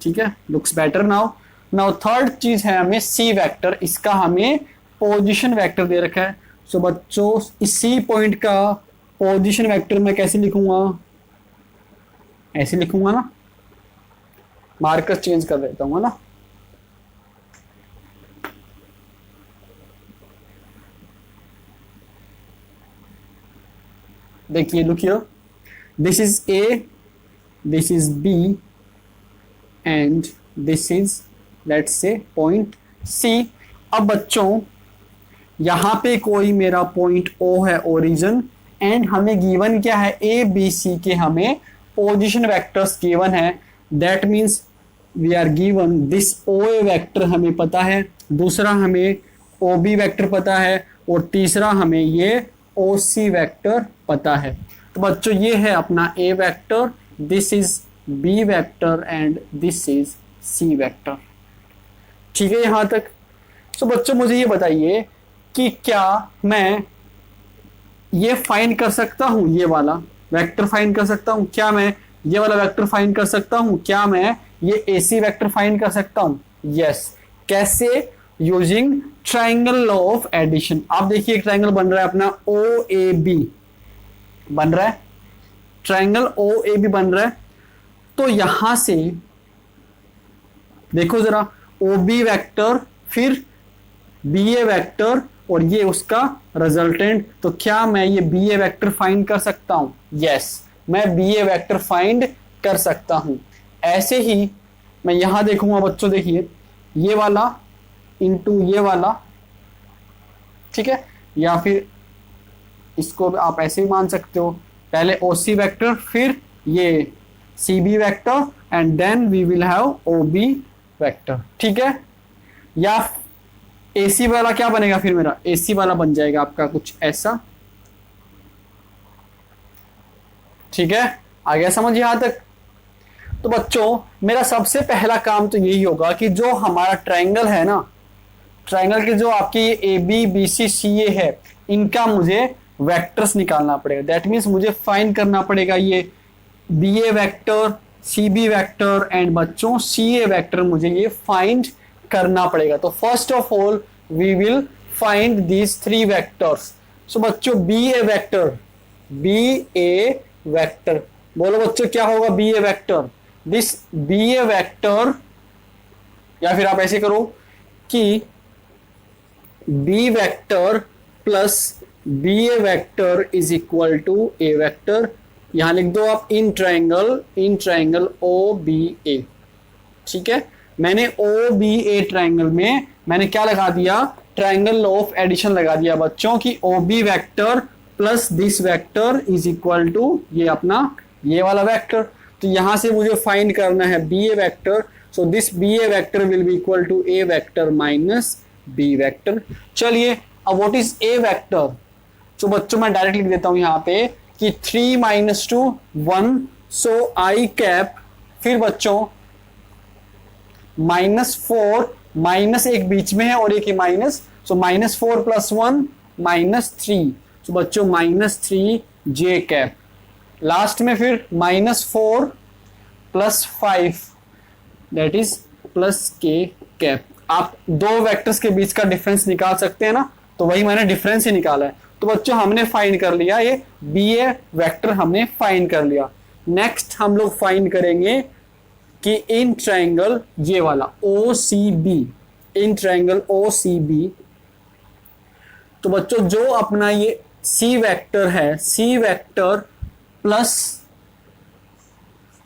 ठीक है, लुक्स बेटर नाउ थर्ड चीज है हमें c वेक्टर. इसका हमें पोजीशन वेक्टर दे रखा है. सो बच्चों इसी पॉइंट का पोजीशन वेक्टर मैं कैसे लिखूंगा? ऐसे लिखूंगा ना, मार्कर चेंज कर देता हूं ना. देखिए look here, this is A, this is B and this is let's say point C. अब बच्चों यहां पे कोई मेरा पॉइंट O है ओरिजिन, एंड हमें गिवन क्या है? ए बी सी के हमें पोजीशन वेक्टर्स गिवन है. That means we are given this O A vector हमें पता है, दूसरा हमें ओ बी वेक्टर पता है, और तीसरा हमें ये ओ सी वेक्टर पता है. तो बच्चों ये है अपना a vector, this is b vector and this is c vector. ठीक है यहां तक? तो बच्चों मुझे ये बताइए कि क्या मैं ये फाइंड कर सकता हूं, ये वाला वेक्टर फाइंड कर सकता हूं? क्या मैं ये वाला वेक्टर फाइंड कर सकता हूं? क्या मैं ये एसी वेक्टर फाइंड कर सकता हूं? यस. कैसे? Using triangle law of addition. आप देखिए एक ट्राइंगल बन रहा है अपना ओ ए बी बन रहा है, ट्राइंगल ओ ए बी बन रहा है. तो यहां से देखो जरा, ओ बी वेक्टर फिर बी ए वेक्टर और ये उसका रिजल्टेंट. तो क्या मैं ये बी ए वेक्टर फाइंड कर सकता हूं? यस, मैं बी ए वेक्टर फाइंड कर सकता हूं। ऐसे ही मैं यहां देखूंगा बच्चों, देखिए ये वाला इंटू ये वाला, ठीक है, या फिर इसको आप ऐसे भी मान सकते हो, पहले OC वेक्टर फिर ये CB vector and then we will have OB vector, ठीक है। या AC वाला क्या बनेगा फिर, मेरा AC वाला बन जाएगा आपका कुछ ऐसा, ठीक है। आ गया समझ यहां तक? तो बच्चों मेरा सबसे पहला काम तो यही होगा कि जो हमारा ट्रायंगल है ना, ट्रायंगल के जो आपके ABBCCA है, इनका मुझे वेक्टर्स निकालना पड़ेगा। दैट मीन्स मुझे फाइंड करना पड़ेगा ये BA vector, CB vector and बच्चों CA वेक्टर, मुझे ये फाइंड करना पड़ेगा। तो first of all we will find these 3 vectors. So बच्चों BA वेक्टर, BA वेक्टर, बोलो बच्चों क्या होगा BA vector? This BA vector, या फिर आप ऐसे करो कि B vector plus BA vector is equal to A vector. यहां लिख दो आप इन ट्रायंगल OBA, ठीक है। मैंने OBA ट्रायंगल में मैंने क्या लगा दिया, ट्रायंगल लॉ ऑफ एडिशन लगा दिया बच्चों की OB vector plus this vector is equal to ये अपना ये वाला वेक्टर। तो यहां से मुझे फाइंड करना है BA vector. So this BA vector will be equal to A vector minus B vector. चलिए अब व्हाट इज A वेक्टर? तो बच्चों मैं डायरेक्ट लिख देता हूं यहां पे कि 3 - 2 1, सो I कैप, फिर बच्चों -4, माइनस एक बीच में है और एक ही माइनस, सो -4 + 1 -3, तो बच्चों -3 J कैप। लास्ट में फिर -4 + 5 दैट इज +K कैप। आप दो वेक्टर्स के बीच का डिफरेंस निकाल सकते हैं ना, तो वही मैंने डिफरेंस ही निकाला है। तो बच्चों हमने फाइंड कर लिया ये BA वेक्टर, हमने फाइंड कर लिया। नेक्स्ट हम लोग फाइंड करेंगे कि इन ट्रायंगल ये वाला OCB, इन ट्रायंगल OCB, तो बच्चों जो अपना ये C वेक्टर है, C vector plus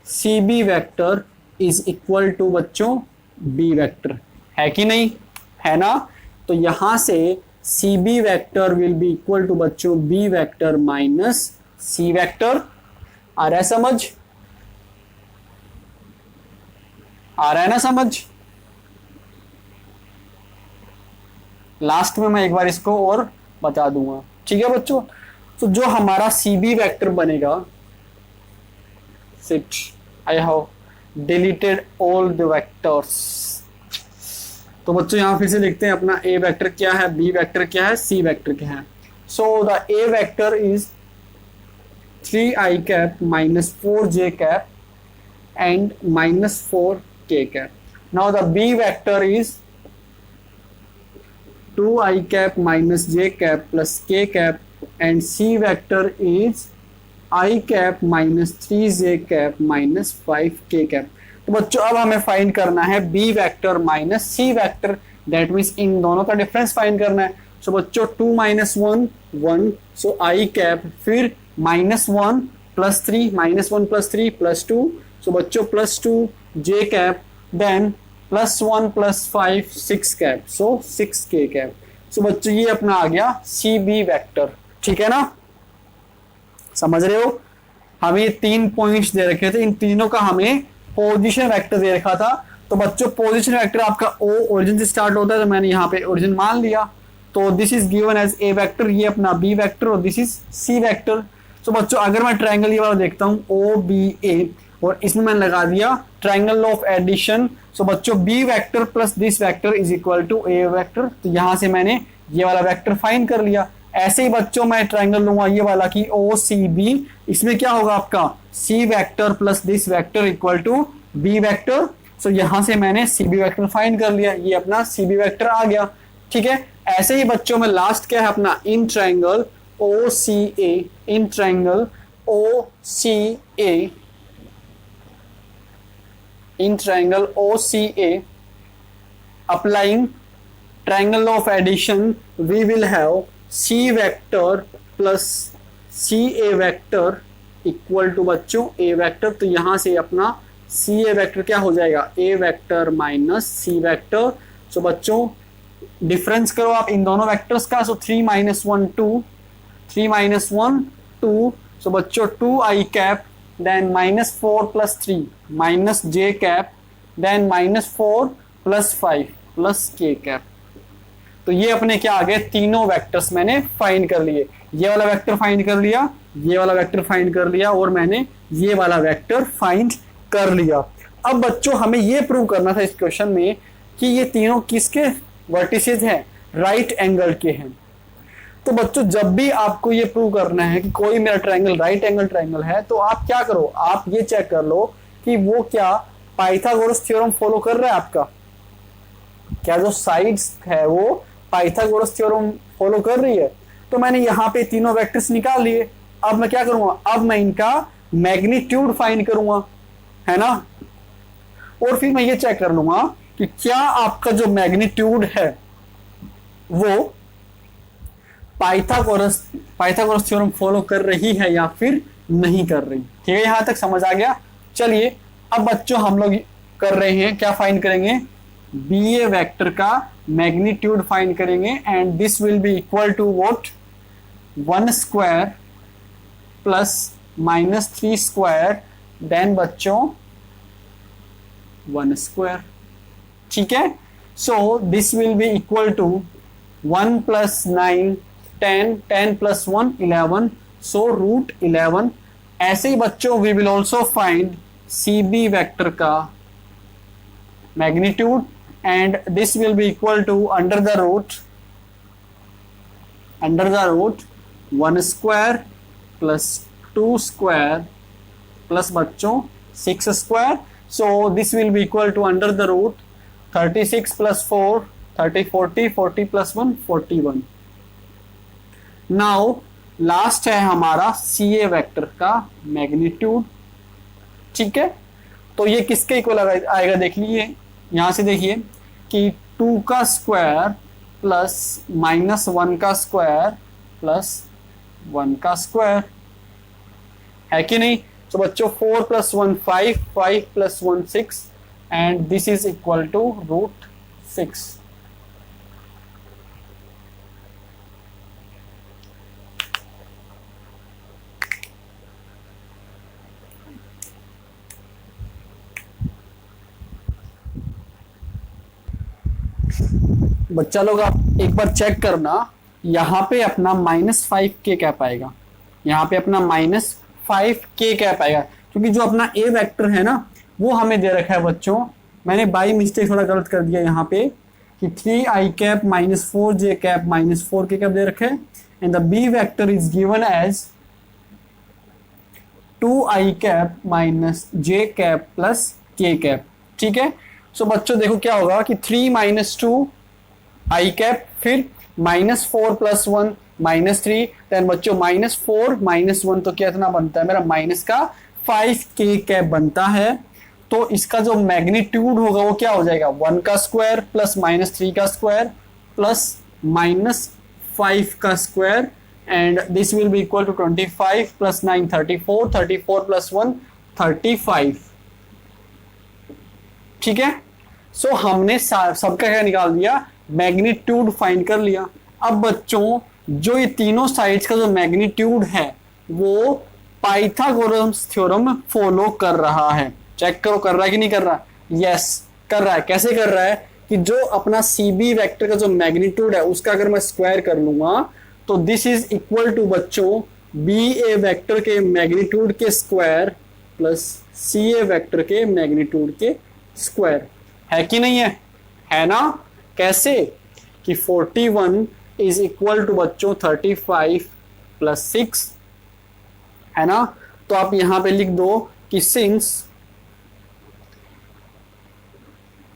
CB vector is equal to बच्चों B वेक्टर, है कि नहीं, है ना। तो यहां से CB vector will be equal to बच्चों B vector minus C vector. आ रहा है समझ? आ रहा है ना समझ? लास्ट में मैं एक बार इसको और बता दूंगा, ठीक है बच्चों। तो जो हमारा CB वेक्टर बनेगा, seat I have deleted all the vectors. तो बच्चों यहां फिर से लिखते हैं अपना A वेक्टर क्या है, B वेक्टर क्या है, C वेक्टर क्या है। So the A vector is 3I cap minus 4J cap and -4K cap. Now the B vector is 2I cap minus J cap plus K cap and C vector is I cap minus 3J cap minus 5K cap. तो बच्चों अब हमें find करना है B vector minus C vector, that means in दोनों का difference find करना है। सो बच्चों 2 - 1 1, सो I कैप, फिर -1 + 3, -1 + 3 +2, सो बच्चों +2 J कैप, देन +1 + 5 6 कैप, सो 6K कैप। सो बच्चों ये अपना आ गया CB वेक्टर, ठीक है ना, समझ रहे हो। हमें 3 पॉइंट्स दे रखे थे, इन तीनों का हमें पोजीशन वेक्टर दे रखा था। तो बच्चों पोजीशन वेक्टर आपका O ओरिजिन से स्टार्ट होता है, तो मैंने यहाँ पे ओरिजिन मान लिया। तो this is given as A vector, ये अपना B वेक्टर और दिस इज C वेक्टर। तो बच्चों अगर मैं ट्रायंगल ये वाला देखता हूँ OBA और इसमें मैंने लगा दिया ट्रायंगल ऑफ एडिशन। सो बच्चों B vector plus this vector is equal to A vector. तो यहां से मैंने ये वाला वेक्टर फाइंड कर लिया। ऐसे ही बच्चों मैं ट्रायंगल लूंगा ये वाला कि OCB, इसमें क्या होगा आपका C vector plus this vector equal to B vector. So यहां से मैंने CB वेक्टर फाइंड कर लिया, ये अपना CB वेक्टर आ गया, ठीक है। ऐसे ही बच्चों में लास्ट क्या है अपना in triangle OCA, in triangle OCA, in triangle OCA applying triangle of addition we will have C vector plus CA vector equal to बच्चों ए वेक्टर, तो यहां से अपना सी ए वेक्टर क्या हो जाएगा, ए वेक्टर माइनस सी वेक्टर। सो बच्चों डिफरेंस करो आप इन दोनों वेक्टर्स का, सो 3 माइनस 1 2, 3 माइनस 1 2, सो बच्चों 2 आई cap, then minus 4 plus 3 minus जे cap, then minus 4 plus 5 plus के कैप। तो ये अपने क्या आ गए, तीनों वेक्टर्स मैंने फाइंड कर लिए। ये वाला वेक्टर फाइंड कर लिया, ये वाला वेक्टर फाइंड कर लिया, और मैंने ये वाला वेक्टर फाइंड कर लिया। अब बच्चों हमें ये प्रूव करना था इस क्वेश्चन में कि ये तीनों किसके वर्टिसेस हैं, राइट एंगल के हैं। तो बच्चों जब भी आपको ये प्रूव करना है कि कोई मेरा ट्रायंगल राइट एंगल ट्रायंगल है, तो आप क्या करो, आप ये चेक कर लो कि वो क्या पाइथागोरस थ्योरम फॉलो कर रहा है आपका, क्या जो साइड्स है वो पाइथागोरस थ्योरम फॉलो कर रही है। तो मैंने यहाँ पे तीनों वेक्टर्स निकाल लिए। अब मैं क्या करूंगा, अब मैं इनका मैग्नीट्यूड फाइंड करूंगा, है ना, और फिर मैं ये चेक कर लूंगा कि क्या आपका जो मैग्नीट्यूड है वो पाइथागोरस थ्योरम फॉलो कर रही है या फिर नहीं कर रही। ठीक है, यहां तक समझ आ गया। चलिए अब बच्चों हम लोग कर रहे हैं, क्या फाइंड करेंगे, बी ए वेक्टर का मैग्नीट्यूड फाइंड करेंगे, and this will be equal to what, 1 square plus minus 3 square, then बच्चों 1 स्क्वायर। ठीक है, so this will be equal to 1 प्लस 9 10, 10 प्लस 1 11, सो रूट 11। ऐसे ही बच्चों we will also find C B vector का magnitude, and this will be equal to under the root 1 square plus 2 square plus बच्चों 6 square. So this will be equal to under the root 36 plus 4 30 40, 40 plus 1 41। Now last है हमारा सी ए vector का magnitude. ठीक है, तो ये किसके इक्वल आएगा, देख लीजिए यहां से, देखिए कि 2 का स्क्वायर प्लस माइनस 1 का स्क्वायर प्लस 1 का स्क्वायर, है कि नहीं। तो बच्चों 4 plus 1 5, 5 plus 1 6, and this is equal to root 6। बच्चा लोग आप एक बार चेक करना, यहाँ पे अपना -5 के कैप आएगा, यहाँ पे अपना -5 के कैप आएगा, क्योंकि जो अपना ए वेक्टर है ना वो हमें दे रखा है बच्चों, मैंने बाई मिस्टेक थोड़ा गलत कर दिया यहाँ पे कि 3 आई कैप -4 जे कैप -4 के कैप दे रखे, and the B vector is given as 2 I cap minus J cap plus के कैप। ठीक है, सो बच्चों देखो क्या होगा कि 3 माइनस 2 आई कैप, फिर -4 प्लस 1 -3, देन बच्चों -4 -1, तो कितना बनता है मेरा माइनस का 5 के कैप बनता है। तो इसका जो मैग्नीट्यूड होगा वो क्या हो जाएगा, 1 का स्क्वायर प्लस -3 का स्क्वायर प्लस -5 का square, and this will be equal to 25 plus 9 34, 34 plus 1 35। ठीक है, सो हमने सबका क्या निकाल दिया, मैग्नीट्यूड फाइंड कर लिया। अब बच्चों जो ये तीनों साइड्स का जो मैग्नीट्यूड है वो पाइथागोरस थ्योरम फॉलो कर रहा है। चेक करो कर रहा है कि नहीं कर रहा, यस कर रहा है। कैसे कर रहा है कि जो अपना सी बी वेक्टर का जो मैग्नीट्यूड है उसका अगर मैं स्क्वायर कर लूंगा तो दिस इज इक्वल टू बच्चों बी ए वेक्टर के मैग्नीट्यूड के स्क्वायर प्लस सी ए वेक्टर के मैग्नीट्यूड के स्क्वायर, है कि नहीं है ना। कैसे कि 41 इज इक्वल टू बच्चों 35 प्लस 6, है ना। तो आप यहां पे लिख दो कि since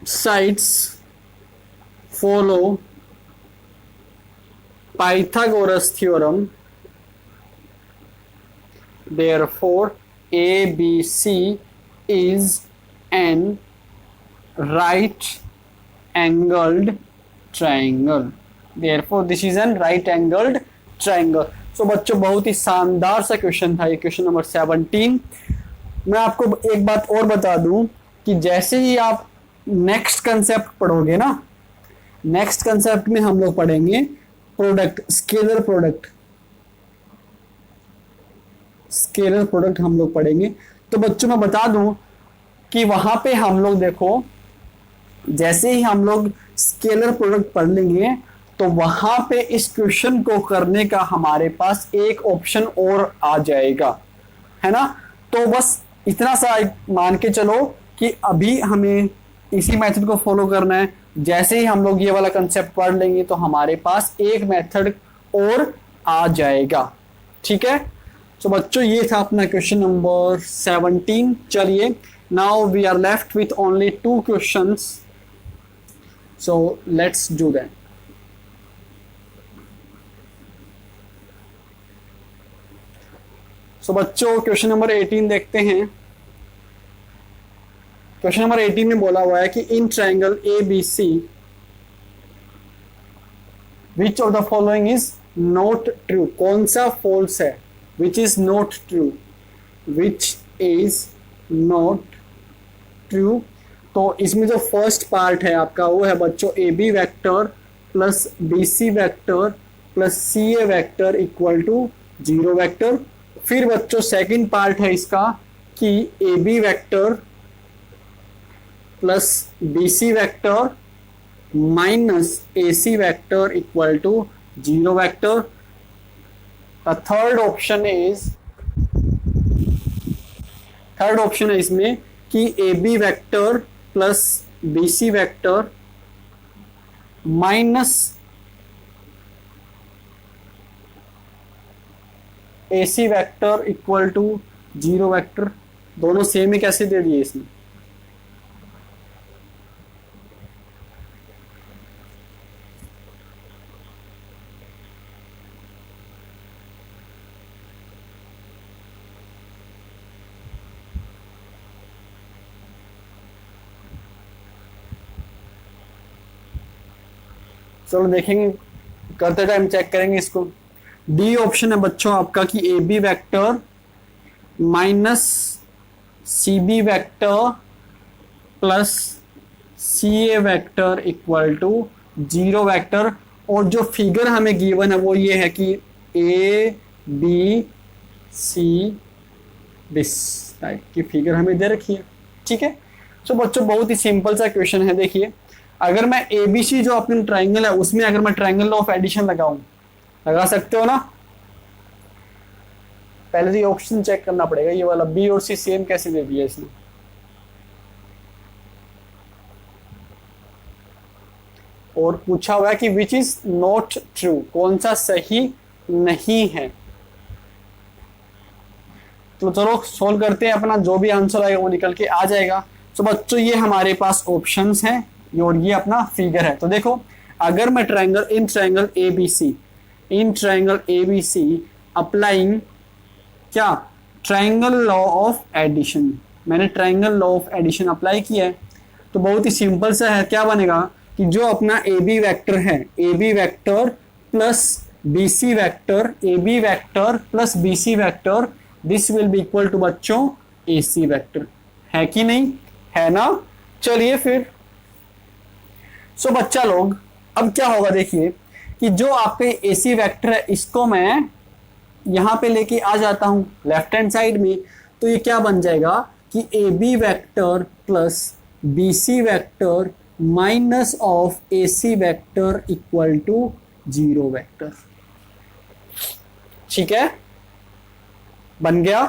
sides follow Pythagoras theorem, therefore ABC is an right angled triangle. Therefore this is an right angled triangle. सो बच्चों बहुत ही शानदार सा क्वेश्चन था ये, क्वेश्चन नंबर 17। मैं आपको एक बात और बता दूं कि जैसे ही आप नेक्स्ट कंसेप्ट पढ़ोगे ना, नेक्स्ट कंसेप्ट में हम लोग पढ़ेंगे product, scalar product, scalar product हम लोग पढ़ेंगे। तो बच्चों मैं बता दूं कि वहां पे हम लोग देखो, जैसे ही हम लोग स्केलर प्रोडक्ट पढ़ लेंगे तो वहां पे इस क्वेश्चन को करने का हमारे पास एक ऑप्शन और आ जाएगा, है ना। तो बस इतना सा मान के चलो कि अभी हमें इसी मेथड को फॉलो करना है। जैसे ही हम लोग ये वाला कंसेप्ट पढ़ लेंगे तो हमारे पास एक मेथड और आ जाएगा, ठीक है। तो बच्चों ये था अपना क्वेश्चन नंबर 17। चलिए, now we are left with only 2 questions, so let's do that. So बच्चों क्वेश्चन नंबर 18 देखते हैं। क्वेश्चन नंबर 18 में बोला हुआ है कि in triangle ABC which of the following is not true, कौन सा फॉल्स है, which is not true, which is not true. तो इसमें जो फर्स्ट पार्ट है आपका वो है बच्चों AB vector plus BC vector plus CA vector equal to 0 vector. फिर बच्चों सेकंड पार्ट है इसका कि AB vector plus BC vector minus AC vector equal to 0 vector. Third option है इसमें कि AB vector plus BC vector minus AC vector equal to 0 vector. दोनों same ही कैसे दे दिए इसमें? चलो देखेंगे, करते टाइम चेक करेंगे इसको। डी ऑप्शन है बच्चों आपका कि AB vector minus CB vector plus CA vector equal to 0 vector. और जो फिगर हमें गिवन है वो ये है कि ABC दिस टाइप की फिगर हमें दे रखी है, ठीक है। तो बच्चों बहुत ही सिंपल सा क्वेश्चन है। देखिए, अगर मैं ABC जो अपने ट्राइंगल है उसमें अगर मैं ट्राइंगल लॉ ऑफ एडिशन लगाऊं, लगा सकते हो ना। पहले तो ये ऑप्शन चेक करना पड़ेगा, ये वाला B और C सेम कैसे दे दिया इसने। और पूछा हुआ है कि विच इज नॉट ट्रू, कौन सा सही नहीं है। तो चलो सोल्व करते हैं, अपना जो भी आंसर आएगा वो निकल के आ जाएगा। तो बच्चों ये हमारे पास ऑप्शंस हैं और ये अपना फिगर है। तो देखो, अगर मैं इन ट्राइंगल ABC अप्लाइंग क्या ट्राइंगल लॉ ऑफ एडिशन, मैंने triangle law of addition apply किया है तो बहुत ही सिंपल सा है। क्या बनेगा कि जो अपना AB वेक्टर है, AB vector plus BC vector, AB vector plus BC vector, this will be equal to बच्चों AC वेक्टर, है कि नहीं, है ना। चलिए फिर सो बच्चा लोग अब क्या होगा, देखिए कि जो आपके AC वेक्टर है इसको मैं यहां पे लेके आ जाता हूं लेफ्ट हैंड साइड में, तो ये क्या बन जाएगा कि AB vector plus BC vector minus of AC vector equal to 0 vector, ठीक है। बन गया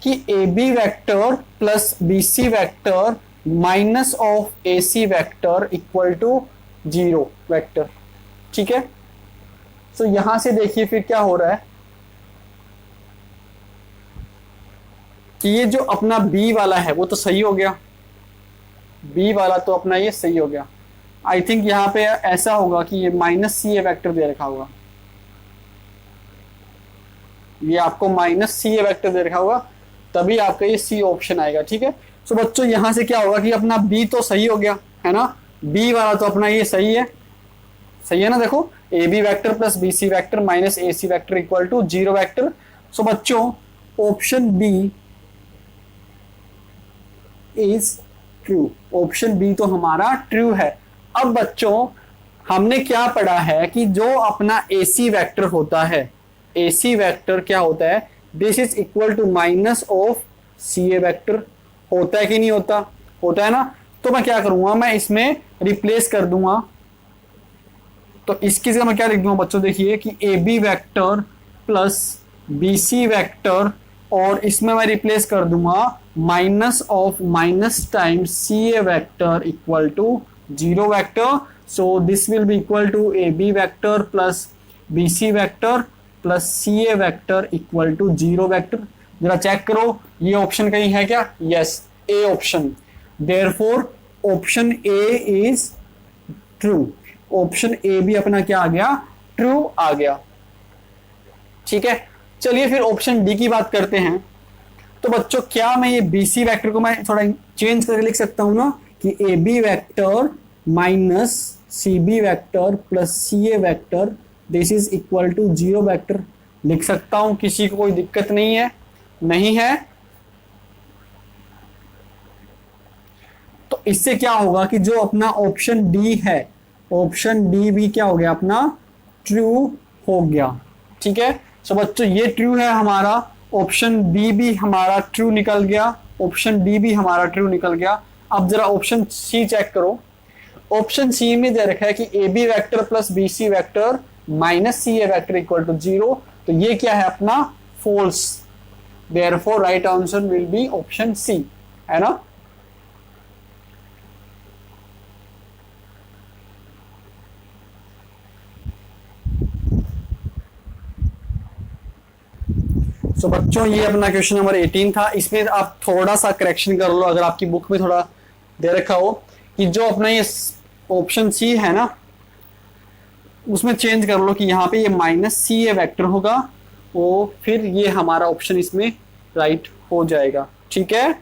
कि AB vector plus BC vector minus of AC vector equal to 0 vector, ठीक है। तो यहां से देखिए फिर क्या हो रहा है कि ये जो अपना B वाला है वो तो सही हो गया, B वाला तो अपना ये सही हो गया। आई थिंक यहां पे ऐसा होगा कि ये माइनस CA वेक्टर दे रखा होगा, ये आपको माइनस CA वेक्टर दे रखा होगा, तभी आपका ये C ऑप्शन आएगा, ठीक है। तो बच्चों यहां से क्या होगा कि अपना B तो सही हो गया है ना, B वाला तो अपना ये सही है, सही है ना। देखो A B vector plus B C vector minus A C vector equal to 0 vector. So बच्चों option B is true, option B तो हमारा ट्रू है। अब बच्चों हमने क्या पढ़ा है कि जो अपना AC वेक्टर होता है, AC वेक्टर क्या होता है, this is equal to minus of CA vector, होता है कि नहीं होता, होता है ना। तो मैं क्या करूंगा, मैं इसमें रिप्लेस कर दूंगा। तो इसकी जगह मैं क्या लिख दूंगा बच्चों, देखिए कि AB vector plus BC vector और इसमें मैं रिप्लेस कर दूंगा minus of minus times CA vector equal to 0 vector. So this will be equal to AB vector plus BC vector plus CA vector equal to 0 vector। जरा check करो ये option कहीं है क्या, yes A option. Therefore option A is true, option A भी अपना क्या आ गया, ट्रू आ गया। ठीक है, चलिए फिर ऑप्शन डी की बात करते हैं। तो बच्चों क्या मैं ये BC वेक्टर को मैं थोड़ा चेंज करके लिख सकता हूं ना कि AB vector minus CB vector plus CA vector this is equal to 0 vector लिख सकता हूं, किसी को कोई दिक्कत नहीं है, नहीं है। तो इससे क्या होगा कि जो अपना ऑप्शन डी है, ऑप्शन डी भी क्या हो गया, अपना ट्रू हो गया। ठीक है, सो बच्चों ये ट्रू है हमारा, ऑप्शन बी भी हमारा ट्रू निकल गया, ऑप्शन डी भी हमारा ट्रू निकल गया। अब जरा ऑप्शन सी चेक करो। ऑप्शन सी में दे रखा है कि A B vector plus B C vector minus C A vector equal to 0। तो ये क्या है अपना false, therefore right answer will be option C, है ना। तो बच्चों ये अपना क्वेश्चन नंबर 18 था। इसमें आप थोड़ा सा करेक्शन कर लो, अगर आपकी बुक में थोड़ा दे रखा हो कि जो अपना ये ऑप्शन सी है ना उसमें चेंज कर लो कि यहाँ पे ये माइनस CA वेक्टर होगा, वो फिर ये हमारा ऑप्शन इसमें राइट हो जाएगा। ठीक है,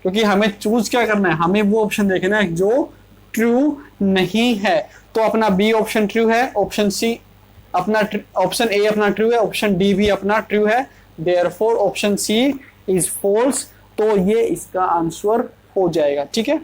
क्योंकि हमें चूज क्या करना है, हमें वो ऑप्शन देखना है जो ट्रू नहीं है। तो अपना बी ऑप्शन ट्रू है, ऑप्शन सी अपना, ऑप्शन ए अपना ट्रू है, ऑप्शन डी भी अपना ट्रू है, therefore option C is false. तो ये इसका आंसर हो जाएगा। ठीक है।